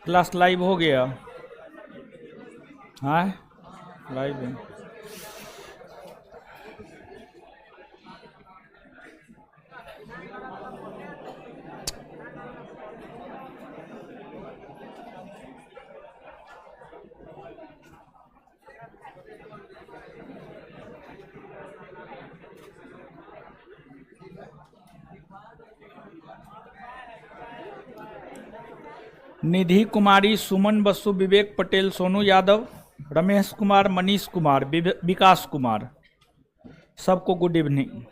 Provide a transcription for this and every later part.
Class live हो गया? हाँ लाइव है। निधि कुमारी, सुमन बसु, विवेक पटेल, सोनू यादव, रमेश कुमार, मनीष कुमार, विकास कुमार, सबको गुड इवनिंग।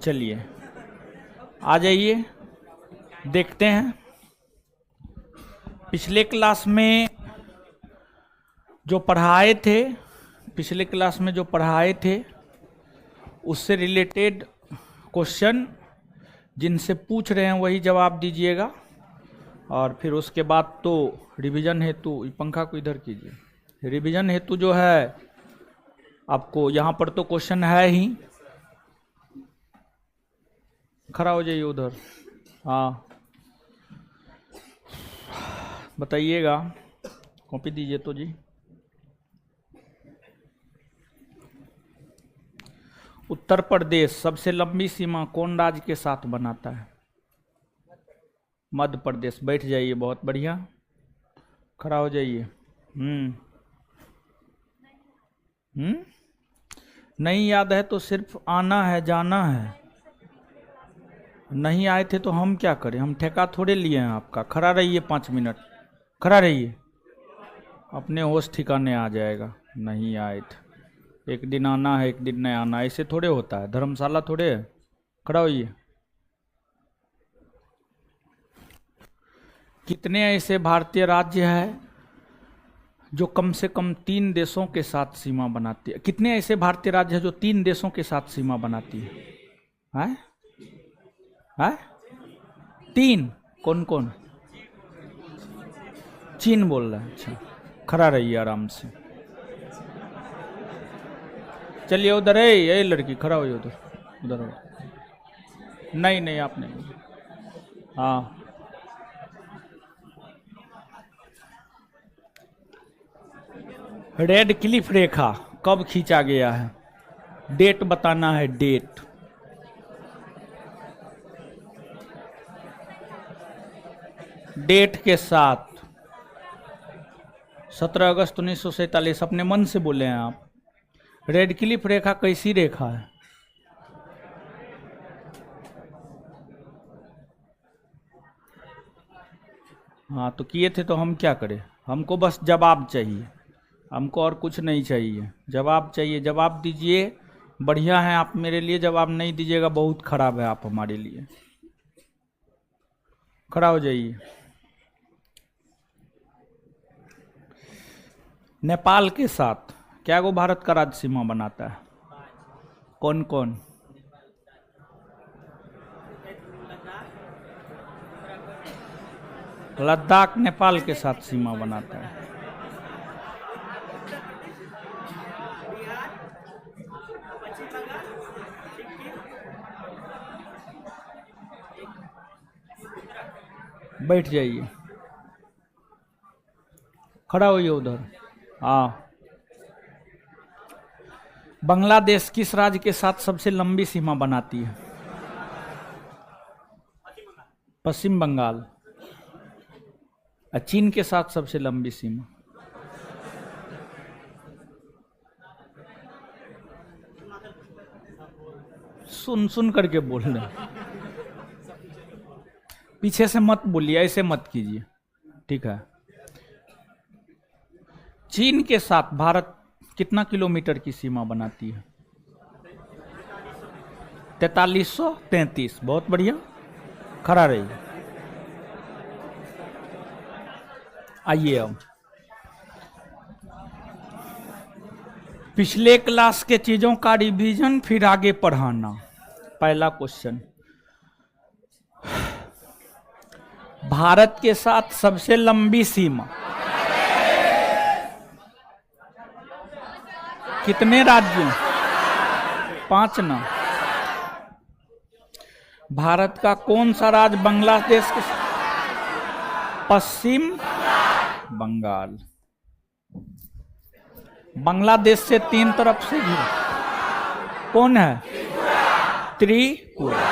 चलिए आ जाइए, देखते हैं पिछले क्लास में जो पढ़ाए थे उससे रिलेटेड क्वेश्चन जिनसे पूछ रहे हैं वही जवाब दीजिएगा। और फिर उसके बाद तो रिवीजन हेतु, पंखा को इधर कीजिए, रिवीजन हेतु जो है आपको यहाँ पर तो क्वेश्चन है ही, खड़ा हो जाइए उधर। हाँ बताइएगा, कॉपी दीजिए तो जी। उत्तर प्रदेश सबसे लंबी सीमा कौन राज्य के साथ बनाता है? मध्य प्रदेश। बैठ जाइए, बहुत बढ़िया, खड़ा हो जाइए। नहीं याद है तो सिर्फ आना है, जाना है। नहीं आए थे तो हम क्या करें, हम ठेका थोड़े लिए हैं आपका। खड़ा रहिए 5 मिनट, खड़ा रहिए, अपने होश ठिकाने आ जाएगा। नहीं आए थे, एक दिन आना है एक दिन नहीं आना, ऐसे थोड़े होता है, धर्मशाला थोड़े है। खड़ा होइए। कितने ऐसे भारतीय राज्य हैं जो कम से कम 3 देशों के साथ सीमा बनाती है? कितने ऐसे भारतीय राज्य हैं जो 3 देशों के साथ सीमा बनाती है? हैं? 3? कौन कौन? चीन बोल रहा है। अच्छा, खड़ा रहिए आराम से। चलिए उधर है, ये लड़की खड़ा हुई उधर, उधर। नहीं आप नहीं। हाँ रेड क्लिफ रेखा कब खींचा गया है? डेट बताना है, डेट। डेट के साथ 17 अगस्त 1947। अपने मन से बोले हैं आप। रेड क्लिफ रेखा कैसी रेखा है? हाँ तो किए थे तो हम क्या करें, हमको बस जवाब चाहिए, हमको और कुछ नहीं चाहिए, जवाब चाहिए। जवाब दीजिए, बढ़िया है आप मेरे लिए। जवाब नहीं दीजिएगा बहुत खराब है आप हमारे लिए। खड़ा हो जाइए। नेपाल के साथ क्या गो भारत का राज्य सीमा बनाता है? कौन कौन? लद्दाख नेपाल के साथ सीमा बनाता है। बैठ जाइए, खड़ा होइए उधर। हाँ बांग्लादेश किस राज्य के साथ सबसे लंबी सीमा बनाती है? पश्चिम बंगाल। चीन के साथ सबसे लंबी सीमा? सुन करके बोल रहे, पीछे से मत बोलिए, ऐसे मत कीजिए, ठीक है। चीन के साथ भारत कितना किलोमीटर की सीमा बनाती है? 4333। बहुत बढ़िया, खड़ा रहिए। आइए अब पिछले क्लास के चीजों का रिवीजन, फिर आगे पढ़ाना। पहला क्वेश्चन, भारत के साथ सबसे लंबी सीमा कितने राज्यों? 5 ना। भारत का कौन सा राज्य बांग्लादेश के पश्चिम बंगाल। बांग्लादेश से 3 तरफ से घिरा कौन है? त्रिपुरा।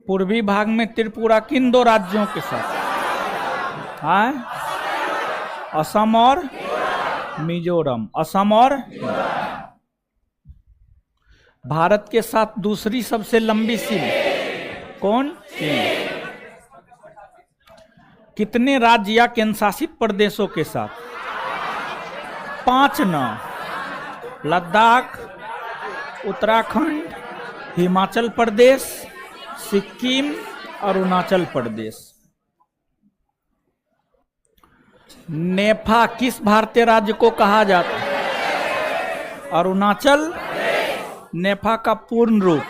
पूर्वी भाग में त्रिपुरा किन 2 राज्यों के साथ? असम और मिजोरम। असम और भारत के साथ दूसरी सबसे लंबी सीमा कौन? कितने राज्य या केंद्र शासित प्रदेशों के साथ? 5 न। लद्दाख, उत्तराखंड, हिमाचल प्रदेश, सिक्किम, अरुणाचल प्रदेश। नेफा किस भारतीय राज्य को कहा जाता है? अरुणाचल। नेफा का पूर्ण रूप?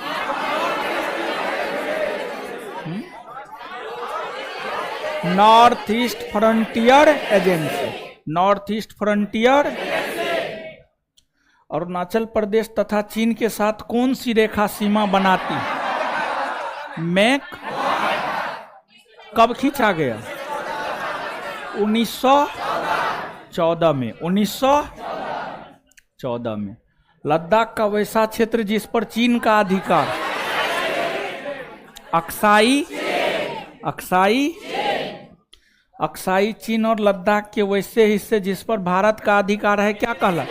North East Frontier Agency. North East Frontier. Arunachal Pradesh तथा चीन के साथ कौन सी रेखा सीमा बनाती है? मैक कब खींचा गया? 1914 में। 1914 में। लद्दाख का वैसा क्षेत्र जिस पर चीन का अधिकार? अक्साई। अक्साई। अक्साई चीन और लद्दाख के वैसे हिस्से जिस पर भारत का अधिकार है क्या कहला?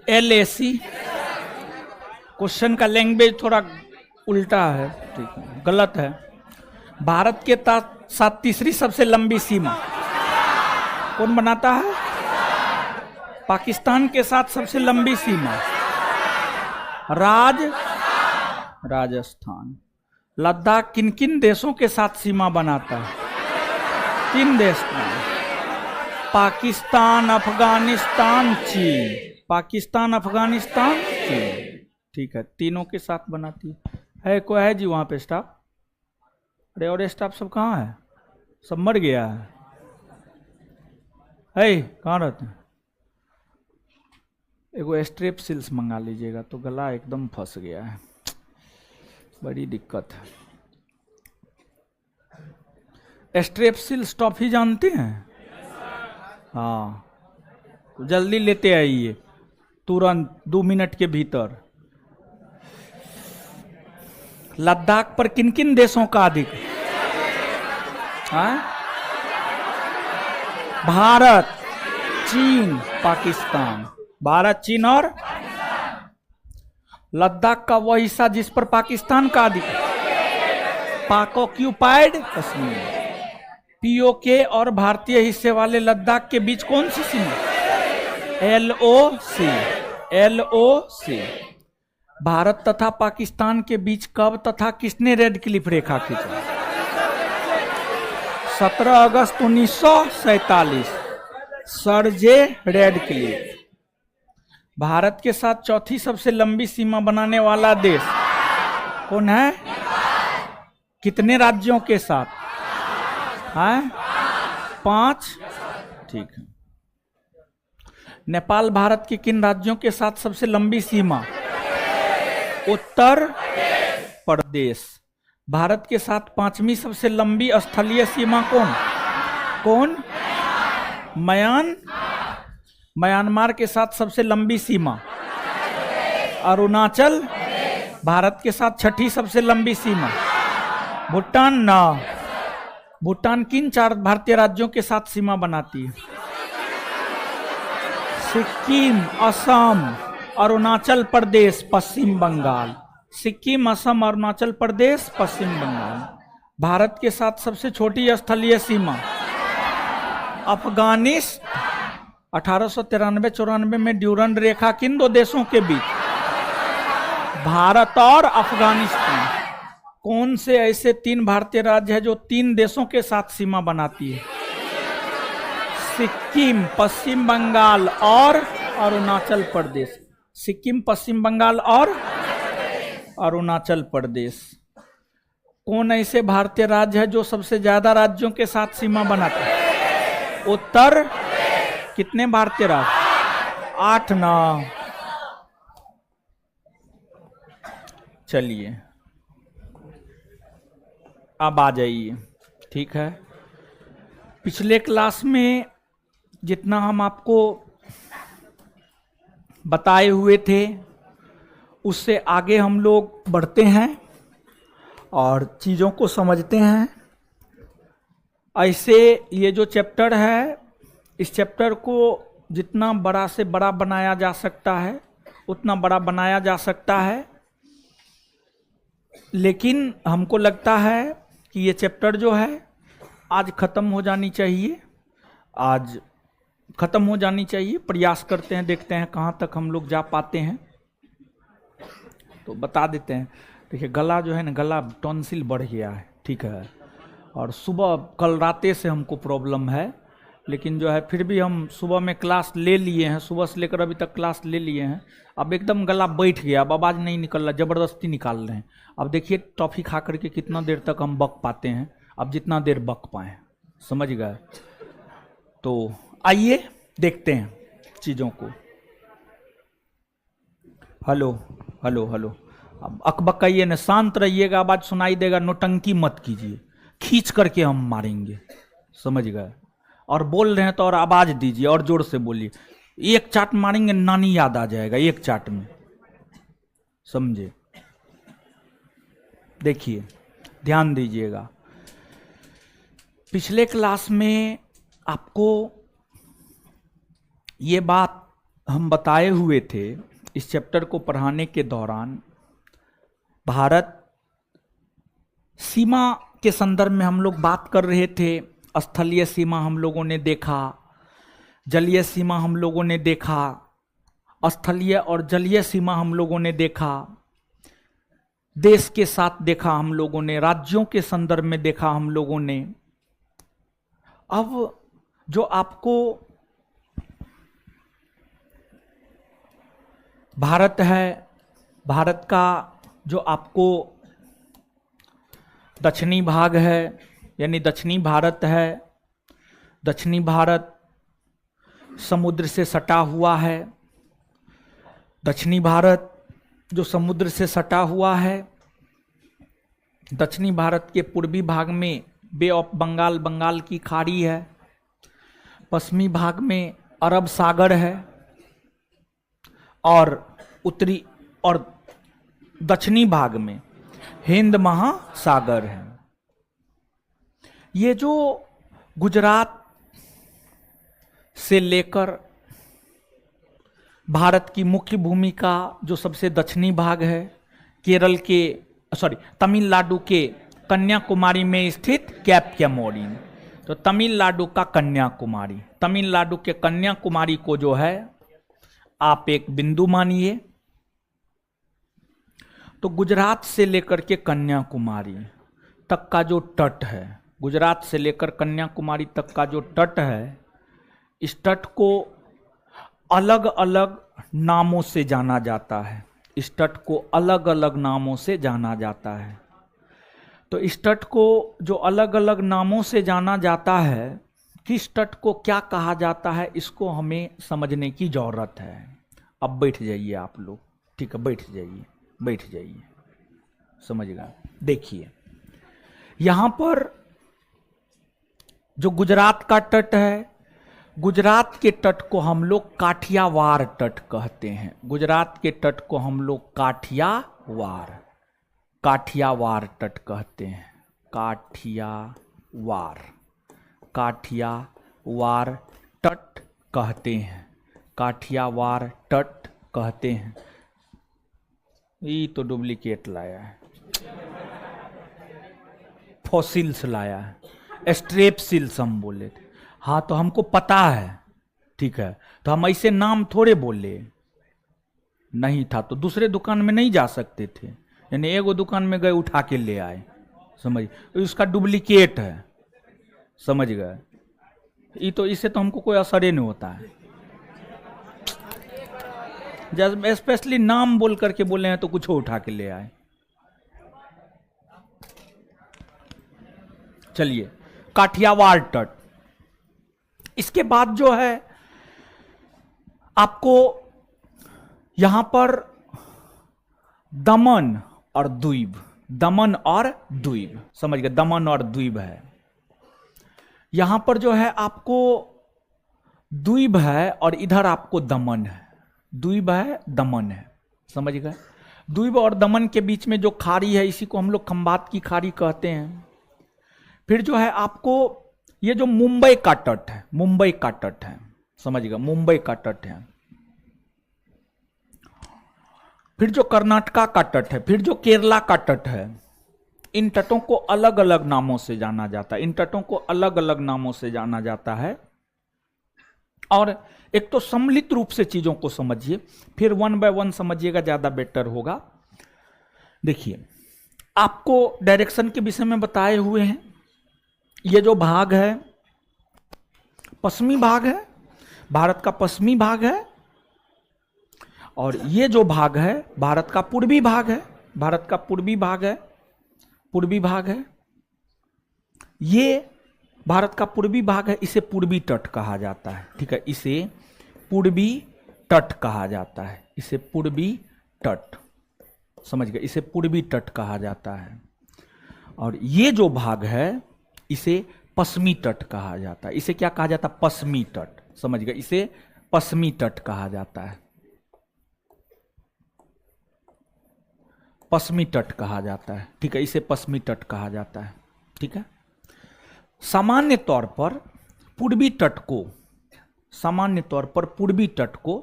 LAC। क्वेश्चन का लैंग्वेज थोड़ा उल्टा है, ठीक है, गलत है। भारत के साथ तीसरी सबसे लंबी सीमा कौन बनाता है? पाकिस्तान के साथ सबसे लंबी सीमा राजस्थान। लद्दाख किन किन देशों के साथ सीमा बनाता है? 3 देश में। पाकिस्तान, अफगानिस्तान, चीन। पाकिस्तान, अफगानिस्तान, चीन। ठीक है, तीनों के साथ बनाती है। कोई है जी वहां पे स्टाफ? अरे और स्टाफ सब कहाँ है? सब मर गया है। कहाँ रहते हैं? एगो स्ट्रेप सिल्स मंगा लीजिएगा, तो गला एकदम फंस गया है, बड़ी दिक्कत है। स्ट्रेप सिल्स टॉफी जानते हैं? हाँ, तो जल्दी लेते आइए, तुरंत 2 मिनट के भीतर। लद्दाख पर किन किन देशों का अधिकार? भारत, चीन, पाकिस्तान। भारत, चीन और लद्दाख का वह हिस्सा जिस पर पाकिस्तान का अधिकार? पाक ऑक्यूपाइड कश्मीर। POK और भारतीय हिस्से वाले लद्दाख के बीच कौन सी सीमा? LOC। LOC। भारत तथा पाकिस्तान के बीच कब तथा किसने रेड क्लिफ रेखा खींचा? 17 अगस्त 1947। सर जे रेड क्लिफ। भारत के साथ चौथी सबसे लंबी सीमा बनाने वाला देश कौन है? कितने राज्यों के साथ? 5। ठीक है। नेपाल भारत के किन राज्यों के साथ सबसे लंबी सीमा? उत्तर प्रदेश। भारत के साथ 5वीं सबसे लंबी स्थलीय सीमा कौन? म्यांमार के साथ सबसे लंबी सीमा? अरुणाचल। भारत के साथ 6ठी सबसे लंबी सीमा? भूटान ना। भूटान किन 4 भारतीय राज्यों के साथ सीमा बनाती है? सिक्किम, असम, अरुणाचल प्रदेश, पश्चिम बंगाल। सिक्किम, असम, अरुणाचल प्रदेश, पश्चिम बंगाल। भारत के साथ सबसे छोटी स्थलीय सीमा? अफगानिस्तान। 1893-94 में ड्यूरंड रेखा किन 2 देशों के बीच? भारत और अफगानिस्तान। कौन से ऐसे 3 भारतीय राज्य है जो 3 देशों के साथ सीमा बनाती है? सिक्किम, पश्चिम बंगाल और अरुणाचल प्रदेश। सिक्किम, पश्चिम बंगाल और अरुणाचल प्रदेश। कौन ऐसे भारतीय राज्य है जो सबसे ज्यादा राज्यों के साथ सीमा बनाता है? उत्तर कितने भारतीय राष्ट्र? 8 ना। चलिए अब आ जाइए। ठीक है, पिछले क्लास में जितना हम आपको बताए हुए थे उससे आगे हम लोग बढ़ते हैं और चीज़ों को समझते हैं। ऐसे ये जो चैप्टर है, इस चैप्टर को जितना बड़ा से बड़ा बनाया जा सकता है उतना बड़ा बनाया जा सकता है, लेकिन हमको लगता है कि ये चैप्टर जो है आज ख़त्म हो जानी चाहिए। आज ख़त्म हो जानी चाहिए। प्रयास करते हैं, देखते हैं कहाँ तक हम लोग जा पाते हैं। तो बता देते हैं। देखिए गला जो है ना, गला टॉन्सिल बढ़ गया है। ठीक है, और सुबह कल राते से हमको प्रॉब्लम है, लेकिन जो है फिर भी हम सुबह में क्लास ले लिए हैं, सुबह से लेकर अभी तक क्लास ले लिए हैं। अब एकदम गला बैठ गया, अब आवाज़ नहीं निकल रहा, ज़बरदस्ती निकाल रहे हैं। अब देखिए टॉफ़ी खा करके कितना देर तक हम बक पाते हैं, अब जितना देर बक पाएँ, समझ गए। तो आइए देखते हैं चीज़ों को। हेलो हेलो हेलो, अब अकबकाइए न, शांत रहिएगा, आवाज़ सुनाई देगा, नोटंकी मत कीजिए, खींच करके हम मारेंगे, समझ गए। और बोल रहे हैं तो और आवाज़ दीजिए और जोर से बोलिए। एक चाट मारेंगे नानी याद आ जाएगा एक चाट में, समझे। देखिए ध्यान दीजिएगा, पिछले क्लास में आपको ये बात हम बताए हुए थे। इस चैप्टर को पढ़ाने के दौरान भारत सीमा के संदर्भ में हम लोग बात कर रहे थे। स्थलीय सीमा हम लोगों ने देखा, जलीय सीमा हम लोगों ने देखा, स्थलीय और जलीय सीमा हम लोगों ने देखा, देश के साथ देखा हम लोगों ने, राज्यों के संदर्भ में देखा हम लोगों ने। अब जो आपको भारत है, भारत का जो आपको दक्षिणी भाग है, यानी दक्षिणी भारत है, दक्षिणी भारत समुद्र से सटा हुआ है। दक्षिणी भारत जो समुद्र से सटा हुआ है, दक्षिणी भारत के पूर्वी भाग में बे ऑफ बंगाल, बंगाल की खाड़ी है। पश्चिमी भाग में अरब सागर है और उत्तरी और दक्षिणी भाग में हिंद महासागर है। ये जो गुजरात से लेकर भारत की मुख्य भूमि का जो सबसे दक्षिणी भाग है, केरल के तमिलनाडु के कन्याकुमारी में स्थित कैप कैमोरिन, तो तमिलनाडु का कन्याकुमारी, तमिलनाडु के कन्याकुमारी को जो है आप एक बिंदु मानिए। तो गुजरात से लेकर के कन्याकुमारी तक का जो तट है, गुजरात से लेकर कन्याकुमारी तक का जो तट है, इस तट को अलग अलग नामों से जाना जाता है। इस तट को अलग अलग नामों से जाना जाता है। तो इस तट को जो अलग अलग नामों से जाना जाता है, किस तट को क्या कहा जाता है, इसको हमें समझने की जरूरत है। अब बैठ जाइए आप लोग, ठीक है, बैठ जाइए, बैठ जाइए, समझिएगा। देखिए यहां पर जो गुजरात का तट है, गुजरात के तट को हम लोग काठियावाड़ तट कहते हैं। गुजरात के तट को हम लोग काठियावाड़ तट कहते हैं। काठियावाड़ तट कहते हैं, काठियावाड़ तट कहते हैं। ये तो डुप्लीकेट लाया है, फॉसिल्स लाया है, स्ट्रेपसिल्स हम बोले थे। हाँ तो हमको पता है, ठीक है, तो हम ऐसे नाम थोड़े बोले, नहीं था तो दूसरे दुकान में नहीं जा सकते थे, यानी एगो दुकान में गए उठा के ले आए, समझ, उसका डुप्लीकेट है, समझ गए। ये तो इससे तो हमको कोई असर ही नहीं होता है। जब स्पेशली नाम बोल करके बोले हैं तो कुछ उठा के ले आए। चलिए काठियावाड़ तट, इसके बाद जो है आपको यहां पर दमन और द्वीप, दमन और द्वीप, समझ गए, दमन और द्वीप है। यहां पर जो है आपको द्वीप है और इधर आपको दमन है, द्वीप है दमन है, समझ गए। द्वीप और दमन के बीच में जो खाड़ी है इसी को हम लोग खंबात की खाड़ी कहते हैं। फिर जो है आपको ये जो मुंबई का तट है, मुंबई का तट है, समझ गए, मुंबई का तट है। फिर जो कर्नाटका का तट है, फिर जो केरला का तट है, इन तटों को अलग अलग नामों से जाना जाता है, इन तटों को अलग अलग नामों से जाना जाता है। और एक तो सम्मिलित रूप से चीजों को समझिए, फिर वन बाय वन समझिएगा, ज्यादा बेटर होगा। देखिए, आपको डायरेक्शन के विषय में बताए हुए हैं। ये जो भाग है पश्चिमी भाग है, भारत का पश्चिमी भाग है, और ये जो भाग है भारत का पूर्वी भाग है, भारत का पूर्वी भाग है, पूर्वी भाग है। ये भारत का पूर्वी भाग है, इसे पूर्वी तट कहा जाता है, ठीक है, इसे पूर्वी तट कहा जाता है, इसे पूर्वी तट, समझ गए, इसे पूर्वी तट कहा जाता है। और ये जो भाग है इसे पश्चिमी तट कहा जाता है, इसे क्या कहा जाता है, पश्चिमी तट, समझ गए, इसे पश्चिमी तट कहा जाता है, पश्चिमी तट कहा जाता है, ठीक है, इसे पश्चिमी तट कहा जाता है, ठीक है। सामान्य तौर पर पूर्वी तट को, सामान्य तौर पर पूर्वी तट को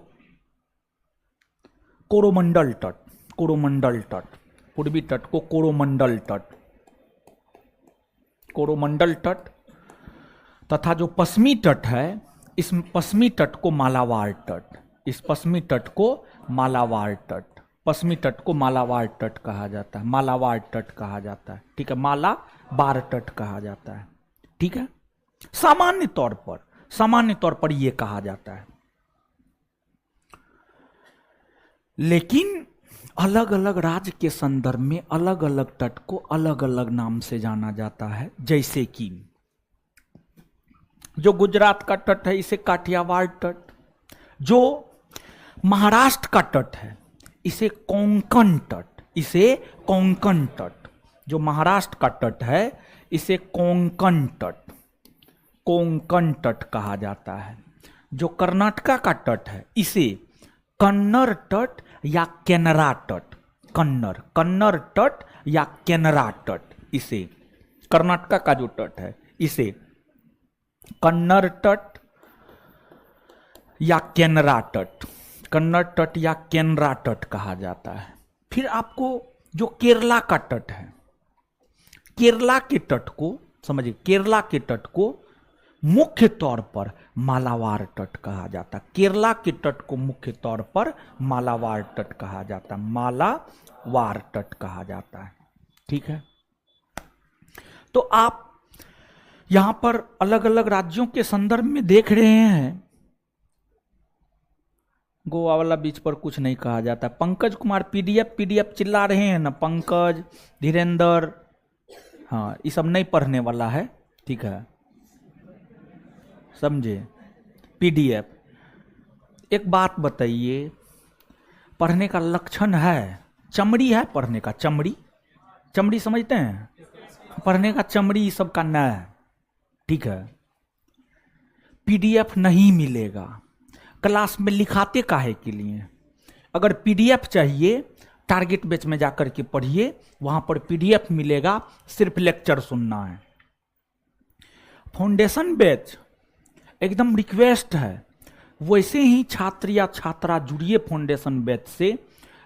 कोरोमंडल तट, कोरोमंडल तट, पूर्वी तट को कोरोमंडल तट, कोरोमंडल तट, तथा जो पश्चिमी तट है इस पश्चिमी तट को मालाबार तट, इस पश्चिमी तट को मालाबार तट, पश्चिमी तट को मालाबार तट कहा जाता है, मालाबार तट कहा जाता है, ठीक है, मालाबार तट कहा जाता है, ठीक है। सामान्य तौर पर यह कहा जाता है। लेकिन अलग अलग राज्य के संदर्भ में अलग अलग तट को अलग अलग नाम से जाना जाता है। जैसे कि जो गुजरात का तट है इसे काठियावाड़ तट, जो महाराष्ट्र का तट है इसे कोंकण तट, इसे कोंकण तट, जो महाराष्ट्र का तट है इसे कोंकण तट, कोंकण तट कहा जाता है। जो कर्नाटका का तट है इसे कन्नड़ तट या केनरा तट, कन्नड़, कन्नड़ तट या केनरा तट, इसे कर्नाटका का जो तट है इसे कन्नड़ तट या केनरा तट, कन्नड़ तट या केनरा तट कहा जाता है। फिर आपको जो केरला का तट है, केरला के तट को समझिए, केरला के तट को मुख्य तौर पर मालाबार तट कहा जाता है, केरला के तट को मुख्य तौर पर मालाबार तट कहा जाता है, मालाबार तट कहा जाता है, ठीक है। तो आप यहां पर अलग अलग राज्यों के संदर्भ में देख रहे हैं, गोवा वाला बीच पर कुछ नहीं कहा जाता। पंकज कुमार पीडीएफ चिल्ला रहे हैं ना, पंकज, धीरेन्द्र, हाँ, ये सब नहीं पढ़ने वाला है, ठीक है, समझे, पीडीएफ। एक बात बताइए, पढ़ने का लक्षण है, चमड़ी है पढ़ने का, चमड़ी, चमड़ी समझते हैं, पढ़ने का चमड़ी सब का न है, ठीक है। पीडीएफ नहीं मिलेगा, क्लास में लिखाते काहे के लिए। अगर पीडीएफ चाहिए टारगेट बैच में जाकर के पढ़िए, वहां पर पीडीएफ मिलेगा, सिर्फ लेक्चर सुनना है। फाउंडेशन बैच एकदम रिक्वेस्ट है, वैसे ही छात्र या छात्रा जुड़िए फाउंडेशन बैच से,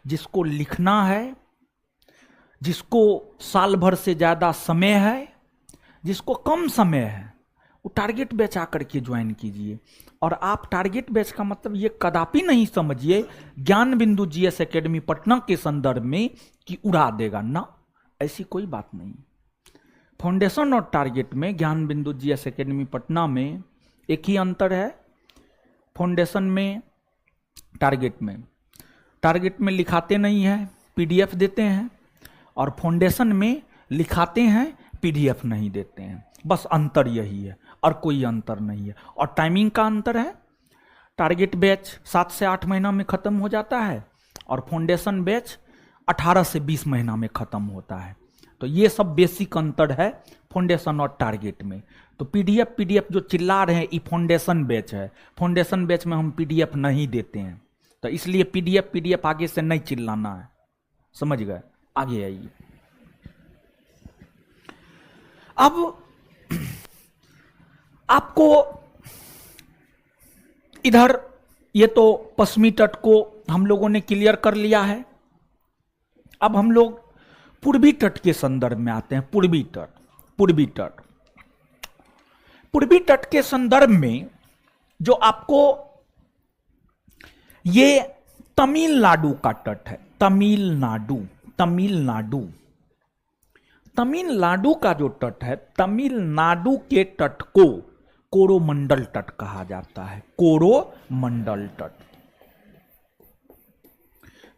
जिसको लिखना है, जिसको साल भर से ज्यादा समय है, जिसको कम समय है, वो टारगेट बैच आकर के ज्वाइन कीजिए। और आप टारगेट बैच का मतलब ये कदापि नहीं समझिए ज्ञान बिंदु जीएस एकेडमी पटना के संदर्भ में कि उड़ा देगा ना, ऐसी कोई बात नहीं। फाउंडेशन और टारगेट में ज्ञान बिंदु जीएस एकेडमी पटना में एक ही अंतर है, फाउंडेशन में टारगेट में लिखाते नहीं है, पीडीएफ देते हैं, और फाउंडेशन में लिखाते हैं, पीडीएफ नहीं देते हैं, बस अंतर यही है। और कोई अंतर नहीं है। और टाइमिंग का अंतर है, टारगेट बैच 7 से 8 महीना में खत्म हो जाता है और फाउंडेशन बैच 18 से 20 महीना में खत्म होता है। तो ये सब बेसिक अंतर है फाउंडेशन और टारगेट में। तो पीडीएफ जो चिल्ला रहे हैं ये फाउंडेशन बैच है, फाउंडेशन बैच में हम पीडीएफ नहीं देते हैं। तो इसलिए पीडीएफ आगे से नहीं चिल्लाना है, समझ गए? आगे आइए। अब आपको इधर ये तो पश्चिमी तट को हम लोगों ने क्लियर कर लिया है। अब हम लोग पूर्वी तट के संदर्भ में आते हैं। पूर्वी तट के संदर्भ में जो आपको ये तमिलनाडु का तट है, तमिलनाडु का जो तट है, तमिलनाडु के तट को कोरोमंडल तट कहा जाता है।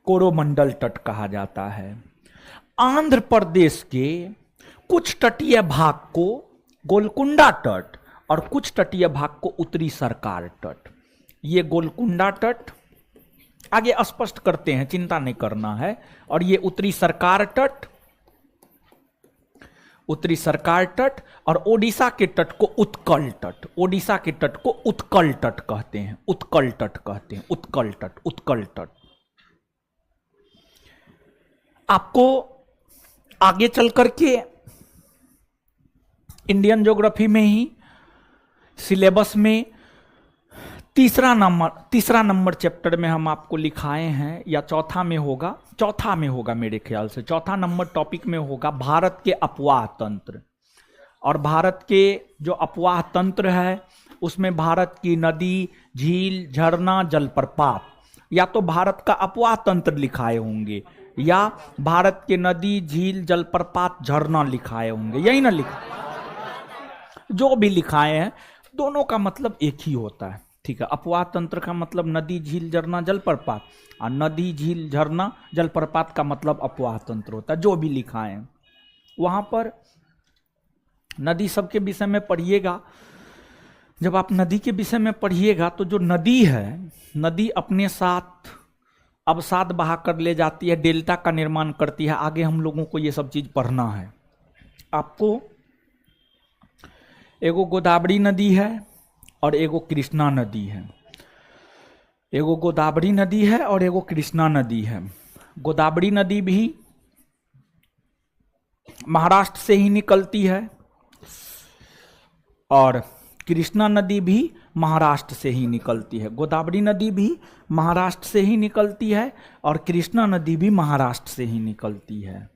कोरोमंडल तट कहा जाता है। आंध्र प्रदेश के कुछ तटीय भाग को गोलकुंडा तट और कुछ तटीय भाग को उत्तरी सरकार तट। ये गोलकुंडा तट आगे स्पष्ट करते हैं, चिंता नहीं करना है। और ये उत्तरी सरकार तट और ओडिशा के तट को उत्कल तट, ओडिशा के तट को उत्कल तट कहते हैं, उत्कल तट। आपको आगे चल करके इंडियन ज्योग्राफी में ही सिलेबस में तीसरा नंबर चैप्टर में हम आपको लिखाए हैं, या चौथा में होगा मेरे ख्याल से, चौथा नंबर टॉपिक में होगा भारत के अपवाह तंत्र। और भारत के जो अपवाह तंत्र है उसमें भारत की नदी, झील, झरना, जलप्रपात, या तो भारत का अपवाह तंत्र लिखाए होंगे या भारत के नदी, झील, जलप्रपात, झरना लिखाए होंगे, यही ना लिखा, जो भी लिखाए हैं दोनों का मतलब एक ही होता है, ठीक है। अपवाह तंत्र का मतलब नदी, झील, झरना, जलप्रपात, और नदी, झील, झरना, जलप्रपात का मतलब अपवाह तंत्र होता है। जो भी लिखाए हैं वहां पर नदी सबके विषय में पढ़िएगा। जब आप नदी के विषय में पढ़िएगा तो जो नदी है, नदी अपने साथ अवसाद बहा कर ले जाती है, डेल्टा का निर्माण करती है। आगे हम लोगों को ये सब चीज पढ़ना है। आपको एगो गोदावरी नदी है और एगो कृष्णा नदी है। एगो गोदावरी नदी है और एगो कृष्णा नदी है। गोदावरी नदी भी महाराष्ट्र से ही निकलती है और कृष्णा नदी भी महाराष्ट्र से ही निकलती है। गोदावरी नदी भी महाराष्ट्र से ही निकलती है और कृष्णा नदी भी महाराष्ट्र से ही निकलती है।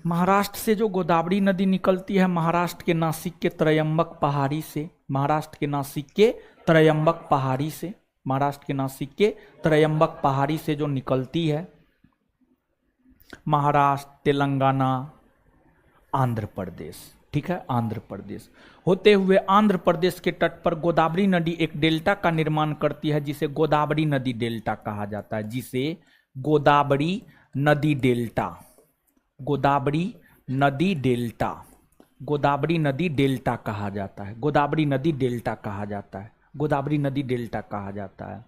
महाराष्ट्र से जो गोदावरी नदी निकलती है, महाराष्ट्र के नासिक के त्रयंबक पहाड़ी से, महाराष्ट्र के नासिक के त्रयंबक पहाड़ी से जो निकलती है, महाराष्ट्र, तेलंगाना, आंध्र प्रदेश, ठीक है, आंध्र प्रदेश होते हुए आंध्र प्रदेश के तट पर गोदावरी नदी एक डेल्टा का निर्माण करती है, जिसे गोदावरी नदी डेल्टा कहा जाता है, जिसे गोदावरी नदी डेल्टा कहा जाता है।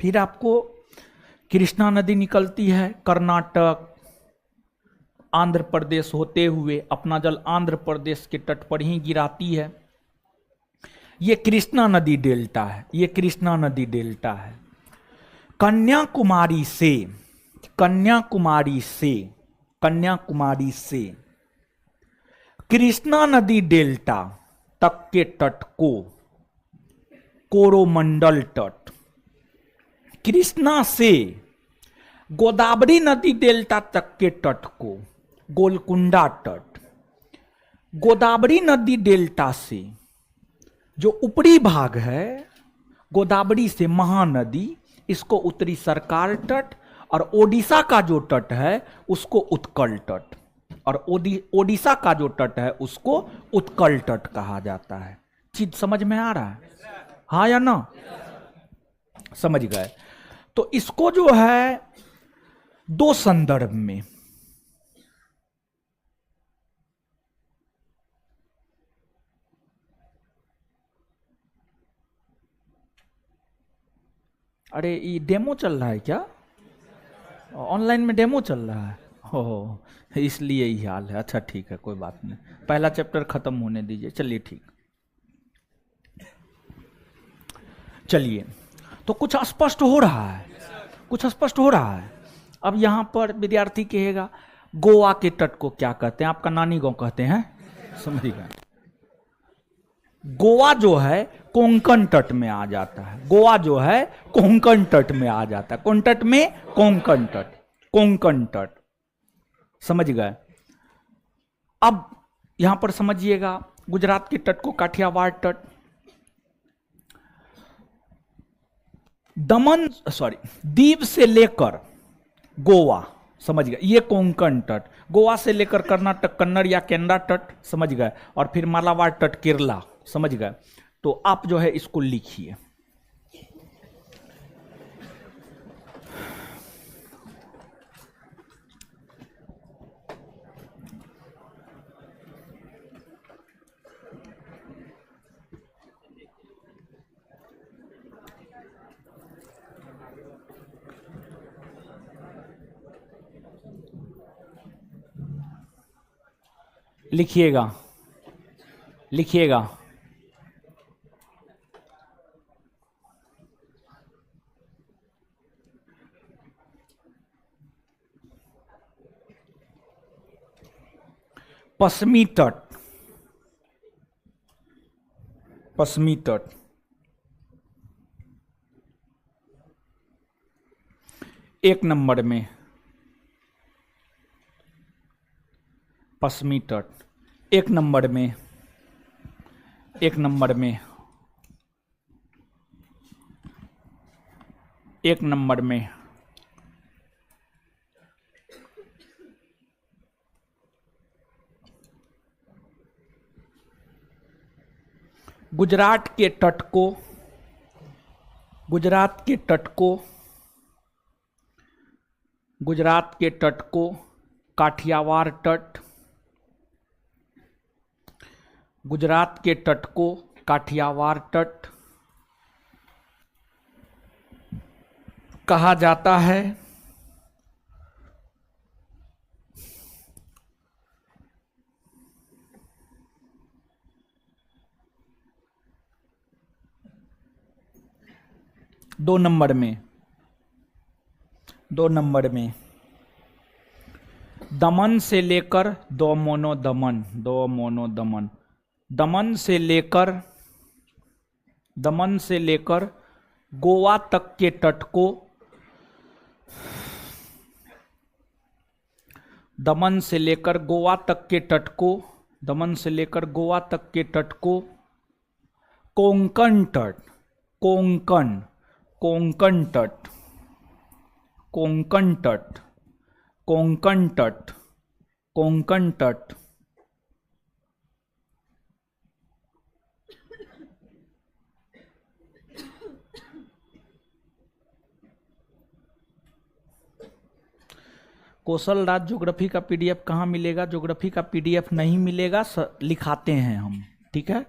फिर आपको कृष्णा नदी निकलती है कर्नाटक, आंध्र प्रदेश होते हुए, अपना जल आंध्र प्रदेश के तट पर ही गिराती है। ये कृष्णा नदी डेल्टा है। कन्याकुमारी से कृष्णा नदी डेल्टा तक के तट को कोरोमंडल तट, कृष्णा से गोदावरी नदी डेल्टा तक के तट को गोलकुंडा तट, गोदावरी नदी डेल्टा से जो ऊपरी भाग है गोदावरी से महानदी, इसको उत्तरी सरकार तट, और ओडिशा का जो तट है उसको उत्कल तट, और ओडिशा का जो तट है उसको उत्कल तट कहा जाता है। चीज समझ में आ रहा है, हाँ या ना? समझ गए? तो इसको जो है दो संदर्भ में, अरे ये डेमो चल रहा है क्या? ऑनलाइन में डेमो चल रहा है? हो, इसलिए ही हाल है। अच्छा ठीक है, कोई बात नहीं, पहला चैप्टर खत्म होने दीजिए। चलिए ठीक, चलिए तो कुछ स्पष्ट हो रहा है, कुछ स्पष्ट हो रहा है। अब यहां पर विद्यार्थी कहेगा गोवा के तट को क्या कहते हैं? आपका नानी गांव कहते हैं, समझिएगा। गोवा जो है कोंकण तट में आ जाता है, गोवा जो है कोंकण तट में आ जाता है। कौन तट में? कोंकण तट, कोंकण तट, समझ गए। अब यहां पर समझिएगा, गुजरात के तट को काठियावाड़ तट, दमन दीव से लेकर गोवा, समझ गए, ये कोंकण तट। गोवा से लेकर कर्नाटक, कन्नड़ या केनरा तट, समझ गए, और फिर मालाबार तट, केरला, समझ गए। तो आप जो है इसको लिखिए। लिखिएगा, लिखिएगा। पश्चिमी तट, पश्चिमी तट, एक नंबर में पश्चिमी तट, एक नंबर में, एक नंबर में, एक नंबर में। गुजरात के तट को, गुजरात के तट को, गुजरात के तट को काठियावाड़ तट, गुजरात के तट को काठियावाड़ तट कहा जाता है। दो नंबर में, दो नंबर में दमन से लेकर दोमोनो दमन, दोमोनो दमन, दमन से लेकर, दमन से लेकर गोवा तक के तट को, दमन से लेकर गोवा तक के तट को, दमन से लेकर गोवा तक के तट को कोंकण तट, कोंकण, कोंकण तट, कोंकण तट, कोंकण तट, कोंकण तट, कौशल राज ज्योग्राफी का पीडीएफ कहाँ मिलेगा? ज्योग्राफी का पीडीएफ नहीं मिलेगा, लिखाते हैं हम, ठीक है।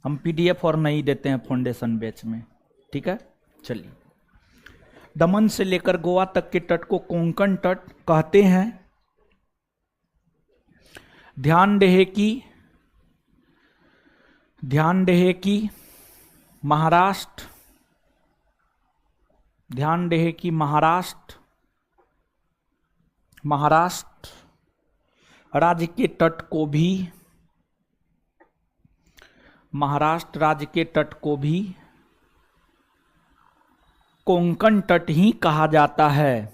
हम पीडीएफ और नहीं देते हैं फाउंडेशन बैच में, ठीक है। चलिए, दमन से लेकर गोवा तक के तट को कोंकण तट कहते हैं। ध्यान रहे कि, ध्यान रहे कि महाराष्ट्र, ध्यान रहे कि महाराष्ट्र, महाराष्ट्र राज्य के तट को भी, महाराष्ट्र राज्य के तट को भी कोंकण तट ही कहा जाता है।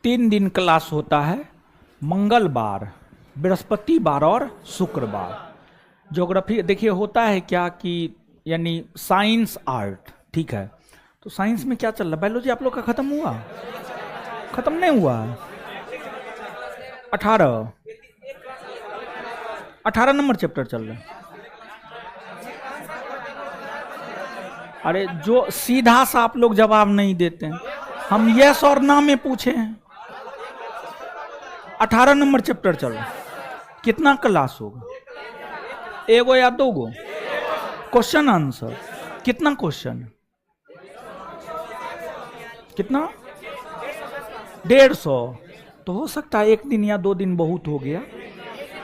तीन दिन क्लास होता है, मंगलवार, बृहस्पतिवार और शुक्रवार। ज्योग्राफी देखिए होता है क्या कि यानी साइंस आर्ट, ठीक है। तो साइंस में क्या चल रहा है? बायोलॉजी आप लोग का खत्म हुआ? खत्म नहीं हुआ? 18 नंबर चैप्टर चल रहा है। अरे जो सीधा सा आप लोग जवाब नहीं देते हैं, हम यस और ना में पूछे हैं। 18 नंबर चैप्टर चल रहा है, कितना क्लास होगा? एगो या दो गो क्वेश्चन आंसर? कितना क्वेश्चन? कितना? 150। तो हो सकता है एक दिन या 2 दिन बहुत हो गया।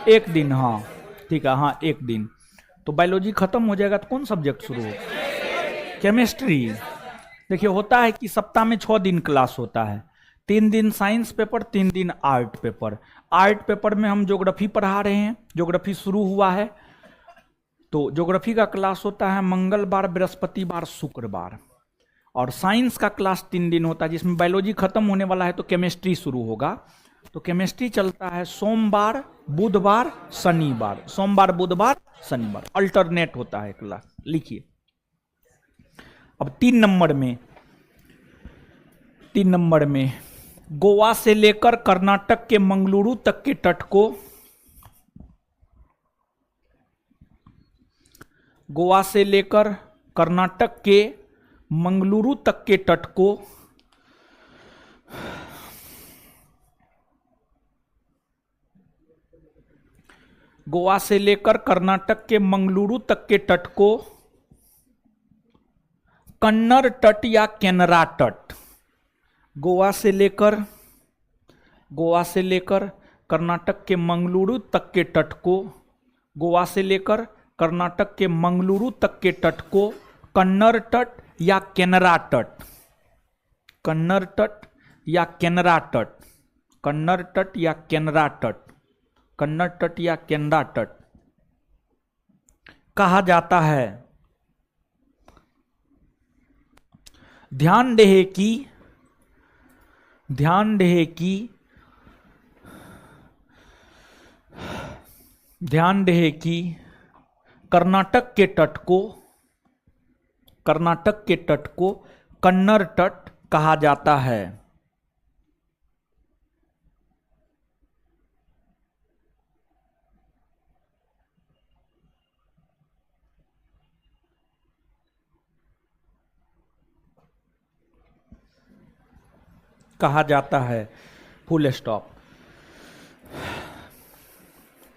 एक दिन, हाँ ठीक है, हाँ एक दिन। तो बायोलॉजी खत्म हो जाएगा तो कौन सब्जेक्ट शुरू होगा? केमिस्ट्री। देखिए होता है कि सप्ताह में 6 दिन क्लास होता है, 3 दिन साइंस पेपर, 3 दिन आर्ट पेपर। आर्ट पेपर में हम ज्योग्राफी पढ़ा रहे हैं, ज्योग्राफी शुरू हुआ है, तो ज्योग्राफी का क्लास होता है मंगलवार, बृहस्पतिवार, शुक्रवार। और साइंस का क्लास 3 दिन होता है, जिसमें बायोलॉजी खत्म होने वाला है तो केमिस्ट्री शुरू होगा। तो केमिस्ट्री चलता है सोमवार, बुधवार, शनिवार, सोमवार, बुधवार, शनिवार, अल्टरनेट होता है क्लास। लिखिए अब 3 नंबर में गोवा से लेकर कर्नाटक के मंगलुरु तक के तट को, गोवा से लेकर कर्नाटक के मंगलुरु तक के तट को गोवा से लेकर कर्नाटक के मंगलुरु तक के तट को कन्नड़ तट या केनरा तट, गोवा से लेकर कर्नाटक के मंगलुरु तक के तट को, गोवा से लेकर कर्नाटक के मंगलुरु तक के तट को कन्नड़ तट या केनरा तट, कन्नड़ तट या केनरा तट, कन्नड़ तट या केनरा तट, कन्नड़ तट या केनरा तट कहा जाता है। ध्यान रहे कि कर्नाटक के तट को कन्नड़ तट कहा जाता है। कहा जाता है, फुल स्टॉप।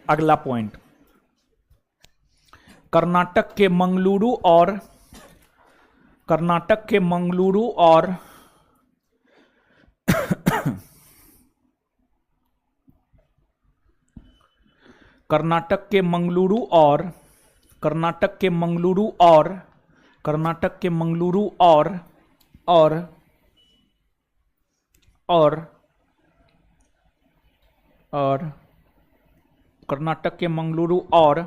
अगला पॉइंट, कर्नाटक के मंगलुरु और कर्नाटक के मंगलुरु और कर्नाटक के मंगलुरु और कर्नाटक के मंगलुरु और कर्नाटक के मंगलुरु और कर्नाटक के मंगलुरु और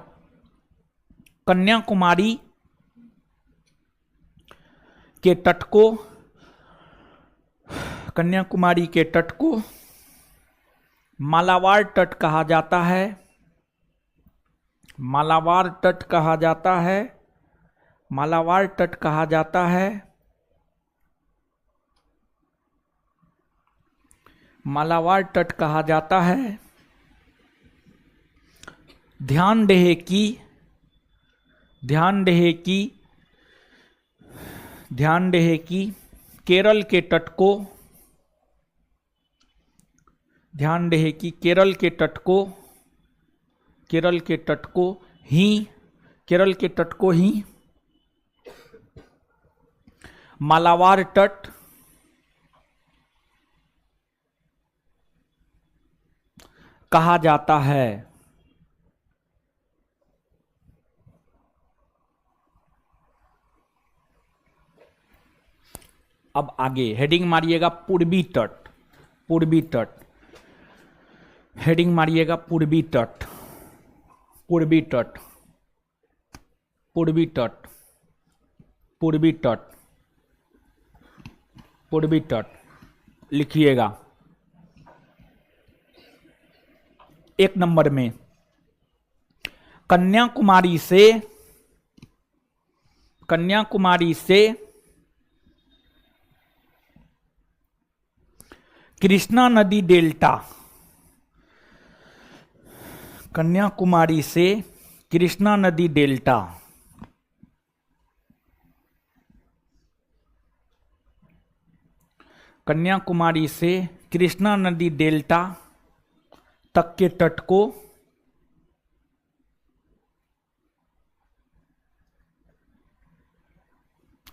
कन्याकुमारी के तट को, कन्याकुमारी के तट को मालाबार तट कहा जाता है, मालाबार तट कहा जाता है, मालाबार तट कहा जाता है, मालाबार तट कहा जाता है। ध्यान रहे कि केरल के तट को, ध्यान रहे कि केरल के तट को ही मालाबार तट कहा जाता है। अब आगे हेडिंग मारिएगा पूर्वी तट, पूर्वी तट, हेडिंग मारिएगा पूर्वी तट, पूर्वी तट, पूर्वी तट, पूर्वी तट, पूर्वी तट लिखिएगा। 1 नंबर में कन्याकुमारी से कृष्णा नदी डेल्टा, कन्याकुमारी से कृष्णा नदी डेल्टा, कन्याकुमारी से कृष्णा नदी डेल्टा तक के तट को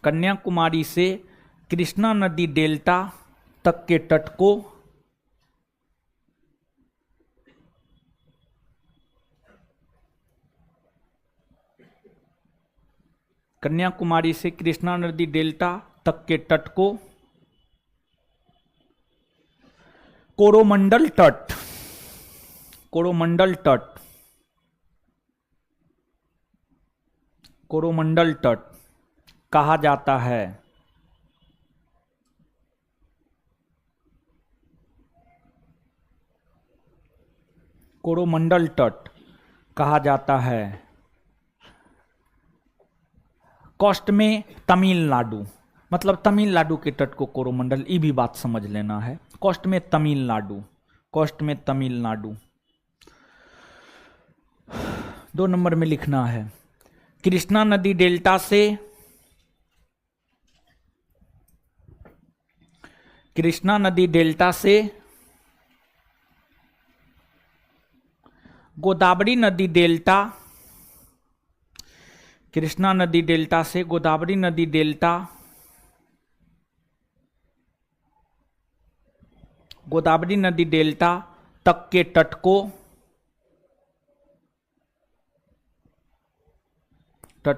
कन्याकुमारी से कृष्णा नदी डेल्टा तक के तट को कन्याकुमारी से कृष्णा नदी डेल्टा तक के तट को कोरोमंडल तट कोरोमंडल तट कोरोमंडल तट कहा जाता है। कोरोमंडल तट कहा जाता है। कोस्ट में तमिलनाडु, मतलब तमिलनाडु के तट को कोरोमंडल, ये भी बात समझ लेना है। कोस्ट में तमिलनाडु, कोस्ट में तमिलनाडु। 2 नंबर में लिखना है कृष्णा नदी डेल्टा से कृष्णा नदी डेल्टा से गोदावरी नदी डेल्टा, कृष्णा नदी डेल्टा से गोदावरी नदी डेल्टा, गोदावरी नदी डेल्टा तक के तट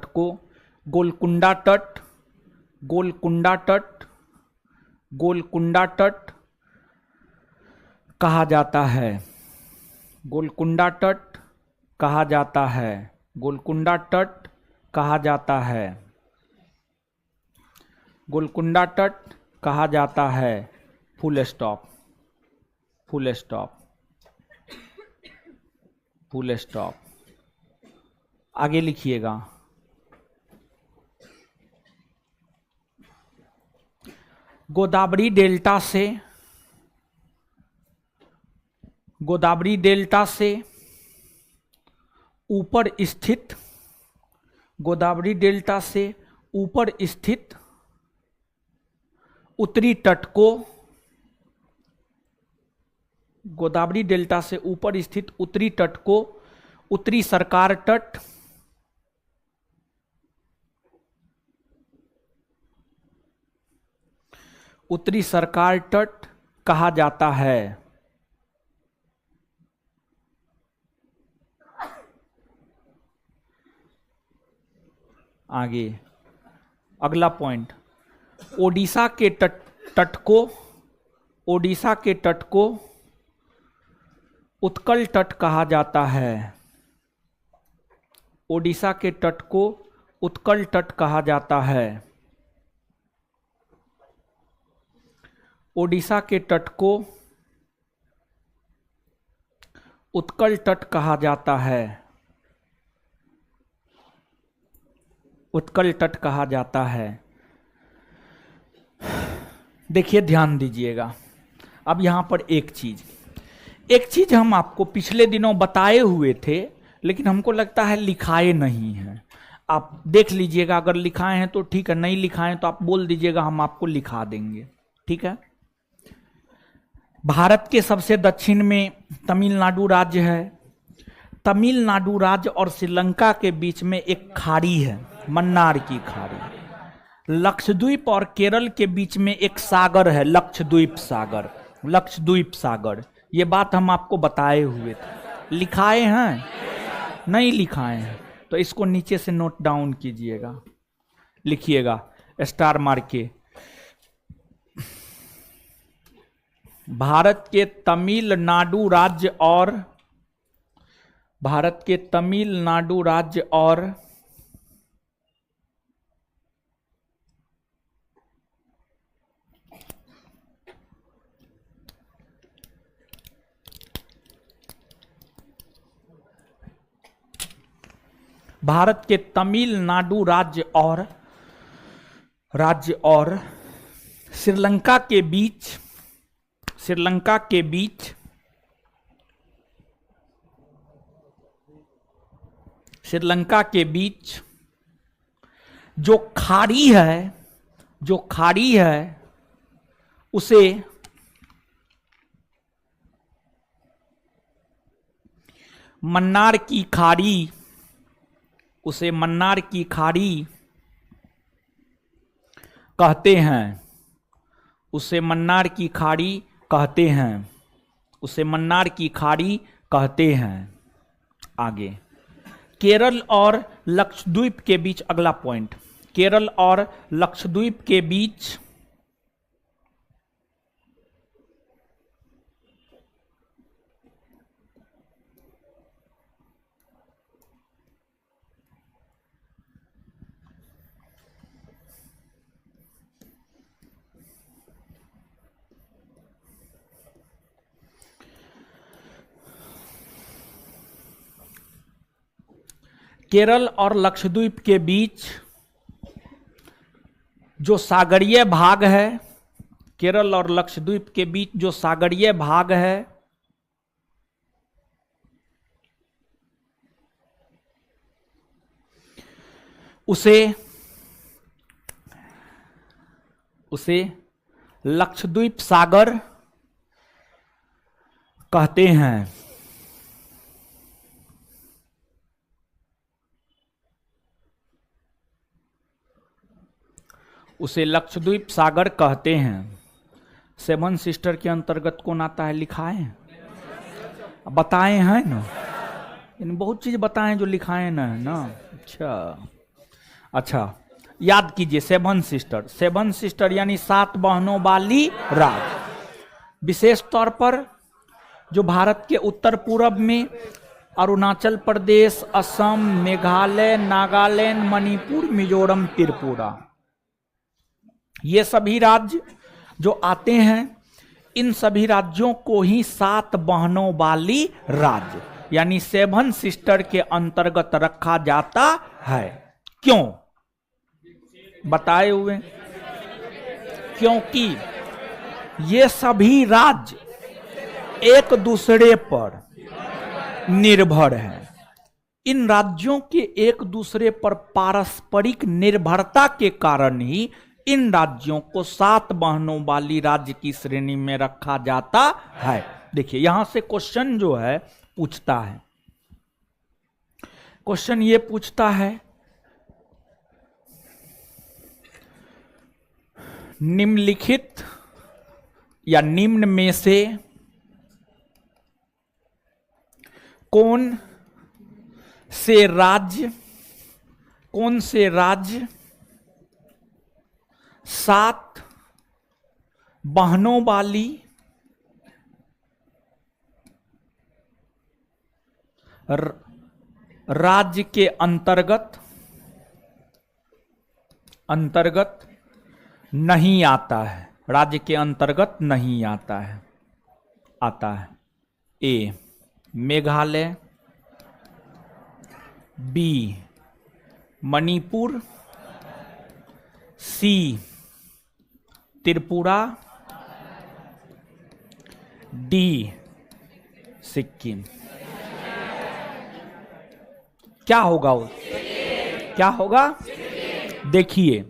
को गोलकुंडा तट, गोलकुंडा तट, गोलकुंडा तट कहा जाता है। गोलकुंडा तट कहा जाता है। गोलकुंडा तट कहा जाता है। गोलकुंडा तट कहा जाता है। Full stop, full stop, full stop. आगे लिखिएगा गोदावरी डेल्टा से, गोदावरी डेल्टा से ऊपर स्थित, गोदावरी डेल्टा से ऊपर स्थित उत्तरी तट को, गोदावरी डेल्टा से ऊपर स्थित उत्तरी तट को उत्तरी सरकार तट, उत्तरी सरकार तट कहा जाता है। आगे अगला पॉइंट, ओडिशा के तट को, ओडिशा के तट को उत्कल तट कहा जाता है। ओडिशा के तट को उत्कल तट कहा जाता है। ओडिशा के तट को उत्कल तट कहा जाता है। उत्कल तट कहा जाता है। देखिए ध्यान दीजिएगा, अब यहां पर एक चीज हम आपको पिछले दिनों बताए हुए थे, लेकिन हमको लगता है लिखाए नहीं हैं। आप देख लीजिएगा, अगर लिखाए हैं तो ठीक है, नहीं लिखाए तो आप बोल दीजिएगा, हम आपको लिखा देंगे। ठीक है। भारत के सबसे दक्षिण में तमिलनाडु राज्य है। तमिलनाडु राज्य और श्रीलंका के बीच में एक खाड़ी है, मन्नार की खाड़ी। लक्षद्वीप और केरल के बीच में एक सागर है, लक्षद्वीप सागर, लक्षद्वीप सागर। ये बात हम आपको बताए हुए थे। लिखाए हैं? नहीं लिखाए हैं तो इसको नीचे से नोट डाउन कीजिएगा, लिखिएगा स्टार मार के। भारत के तमिलनाडु राज्य और भारत के तमिलनाडु राज्य और भारत के तमिलनाडु राज्य और श्रीलंका के बीच, श्रीलंका के बीच, श्रीलंका के बीच जो खाड़ी है, जो खाड़ी है उसे मन्नार की खाड़ी, उसे मन्नार की खाड़ी कहते हैं, उसे मन्नार की खाड़ी कहते हैं, उसे मन्नार की खाड़ी कहते हैं। आगे, केरल और लक्षद्वीप के बीच, अगला पॉइंट, केरल और लक्षद्वीप के बीच केरल और लक्षद्वीप के बीच जो सागरीय भाग है, केरल और लक्षद्वीप के बीच जो सागरीय भाग है, उसे लक्षद्वीप सागर कहते हैं। उसे लक्षद्वीप सागर कहते हैं। सेवन सिस्टर के अंतर्गत कौन आता है, लिखाए हैं, बताए हैं ना, इन बहुत चीज बताएं जो लिखाए ना है ना। अच्छा, याद कीजिए, सेवन सिस्टर, सेवन सिस्टर यानी 7 बहनों वाली राज्य, विशेष तौर पर जो भारत के उत्तर पूर्व में अरुणाचल प्रदेश, असम, मेघालय, नागालैंड, मणिपुर, मिजोरम, त्रिपुरा, ये सभी राज्य जो आते हैं, इन सभी राज्यों को ही 7 बहनों वाली राज्य यानी 7 सिस्टर के अंतर्गत रखा जाता है। क्यों बताए हुए, क्योंकि ये सभी राज्य एक दूसरे पर निर्भर हैं। इन राज्यों के एक दूसरे पर पारस्परिक निर्भरता के कारण ही इन राज्यों को 7 बहनों वाली राज्य की श्रेणी में रखा जाता है। देखिए, यहां से क्वेश्चन जो है पूछता है, क्वेश्चन ये पूछता है, निम्नलिखित या निम्न में से कौन से राज्य 7 बहनों वाली राज्य के अंतर्गत नहीं आता है, राज्य के अंतर्गत नहीं आता है। ए मेघालय, बी मणिपुर, सी त्रिपुरा, डी सिक्किम। क्या होगा वो, क्या होगा? देखिए,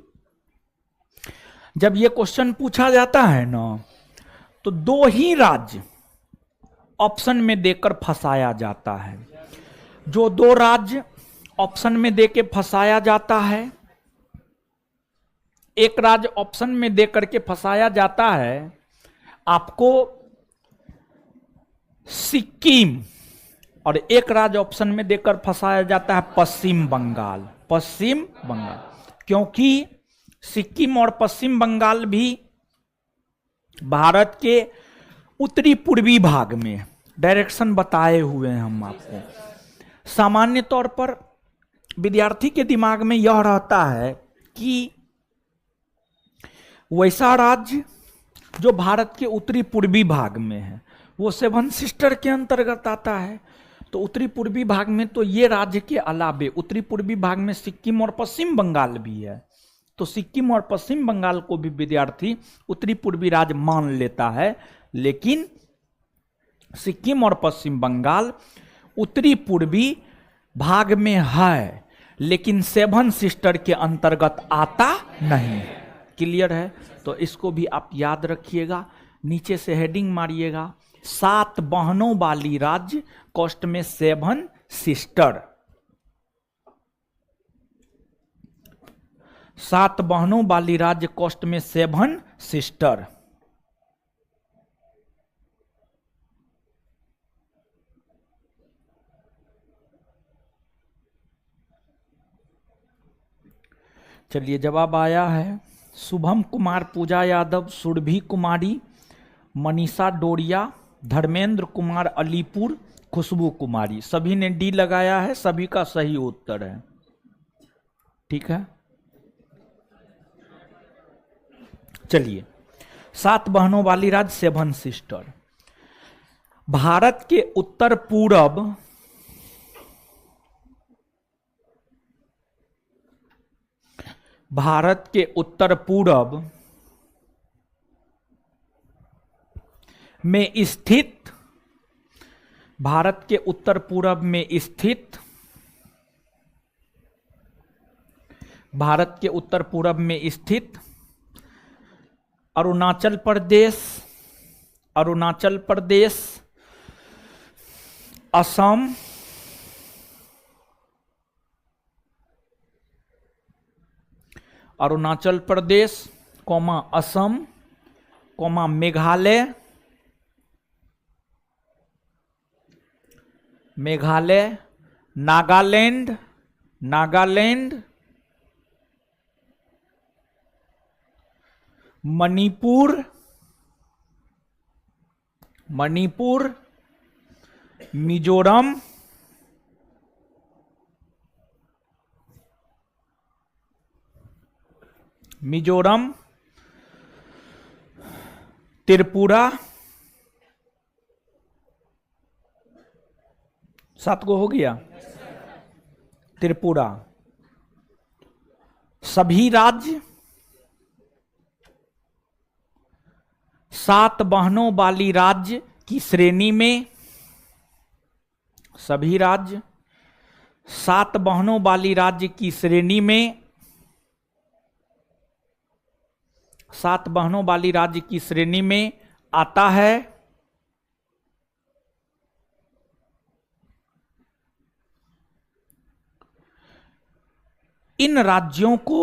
जब ये क्वेश्चन पूछा जाता है ना, तो 2 ही राज्य ऑप्शन में देकर फंसाया जाता है। जो 2 राज्य ऑप्शन में देके फंसाया जाता है, एक राज्य ऑप्शन में देकर के फंसाया जाता है आपको सिक्किम, और एक राज्य ऑप्शन में देकर फंसाया जाता है पश्चिम बंगाल। पश्चिम बंगाल, क्योंकि सिक्किम और पश्चिम बंगाल भी भारत के उत्तरी पूर्वी भाग में, डायरेक्शन बताए हुए हैं हम आपको। सामान्य तौर पर विद्यार्थी के दिमाग में यह रहता है कि वैसा राज्य जो भारत के उत्तरी पूर्वी भाग में है वो 7 सिस्टर के अंतर्गत आता है। तो उत्तरी पूर्वी भाग में तो ये राज्य के अलावे उत्तरी पूर्वी भाग में सिक्किम और पश्चिम बंगाल भी है, तो सिक्किम और पश्चिम बंगाल को भी विद्यार्थी उत्तरी पूर्वी राज्य मान लेता है। लेकिन सिक्किम और पश्चिम बंगाल उत्तरी पूर्वी भाग में है, लेकिन 7 सिस्टर के अंतर्गत आता नहीं। क्लियर है? तो इसको भी आप याद रखिएगा। नीचे से हेडिंग मारिएगा, 7 बहनों वाली राज्य कॉस्ट में 7 सिस्टर। 7 बहनों वाली राज्य कॉस्ट में 7 सिस्टर। चलिए जवाब आया है, शुभम कुमार, पूजा यादव, सुरभि कुमारी, मनीषा डोरिया, धर्मेंद्र कुमार अलीपुर, खुशबू कुमारी। सभी ने डी लगाया है, सभी का सही उत्तर है। ठीक है, चलिए 7 बहनों वाली राज्य 7 सिस्टर। भारत के उत्तर पूरब में स्थित अरुणाचल प्रदेश, असम, अरुणाचल प्रदेश, असम, मेघालय, नागालैंड, मणिपुर, मिजोरम, त्रिपुरा। 7 गो हो गया। त्रिपुरा। सभी राज्य 7 बहनों वाली राज्य की श्रेणी में, सभी राज्य 7 बहनों वाली राज्य की श्रेणी में, 7 बहनों वाली राज्य की श्रेणी में आता है। इन राज्यों के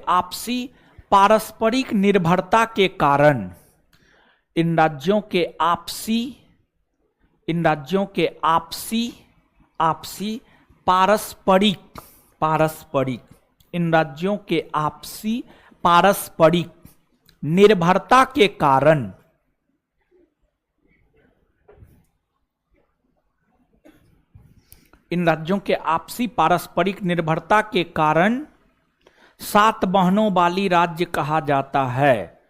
आपसी पारस्परिक निर्भरता के कारण, इन राज्यों के आपसी पारस्परिक निर्भरता के कारण, इन राज्यों के आपसी पारस्परिक निर्भरता के कारण 7 बहनों वाली राज्य कहा जाता है।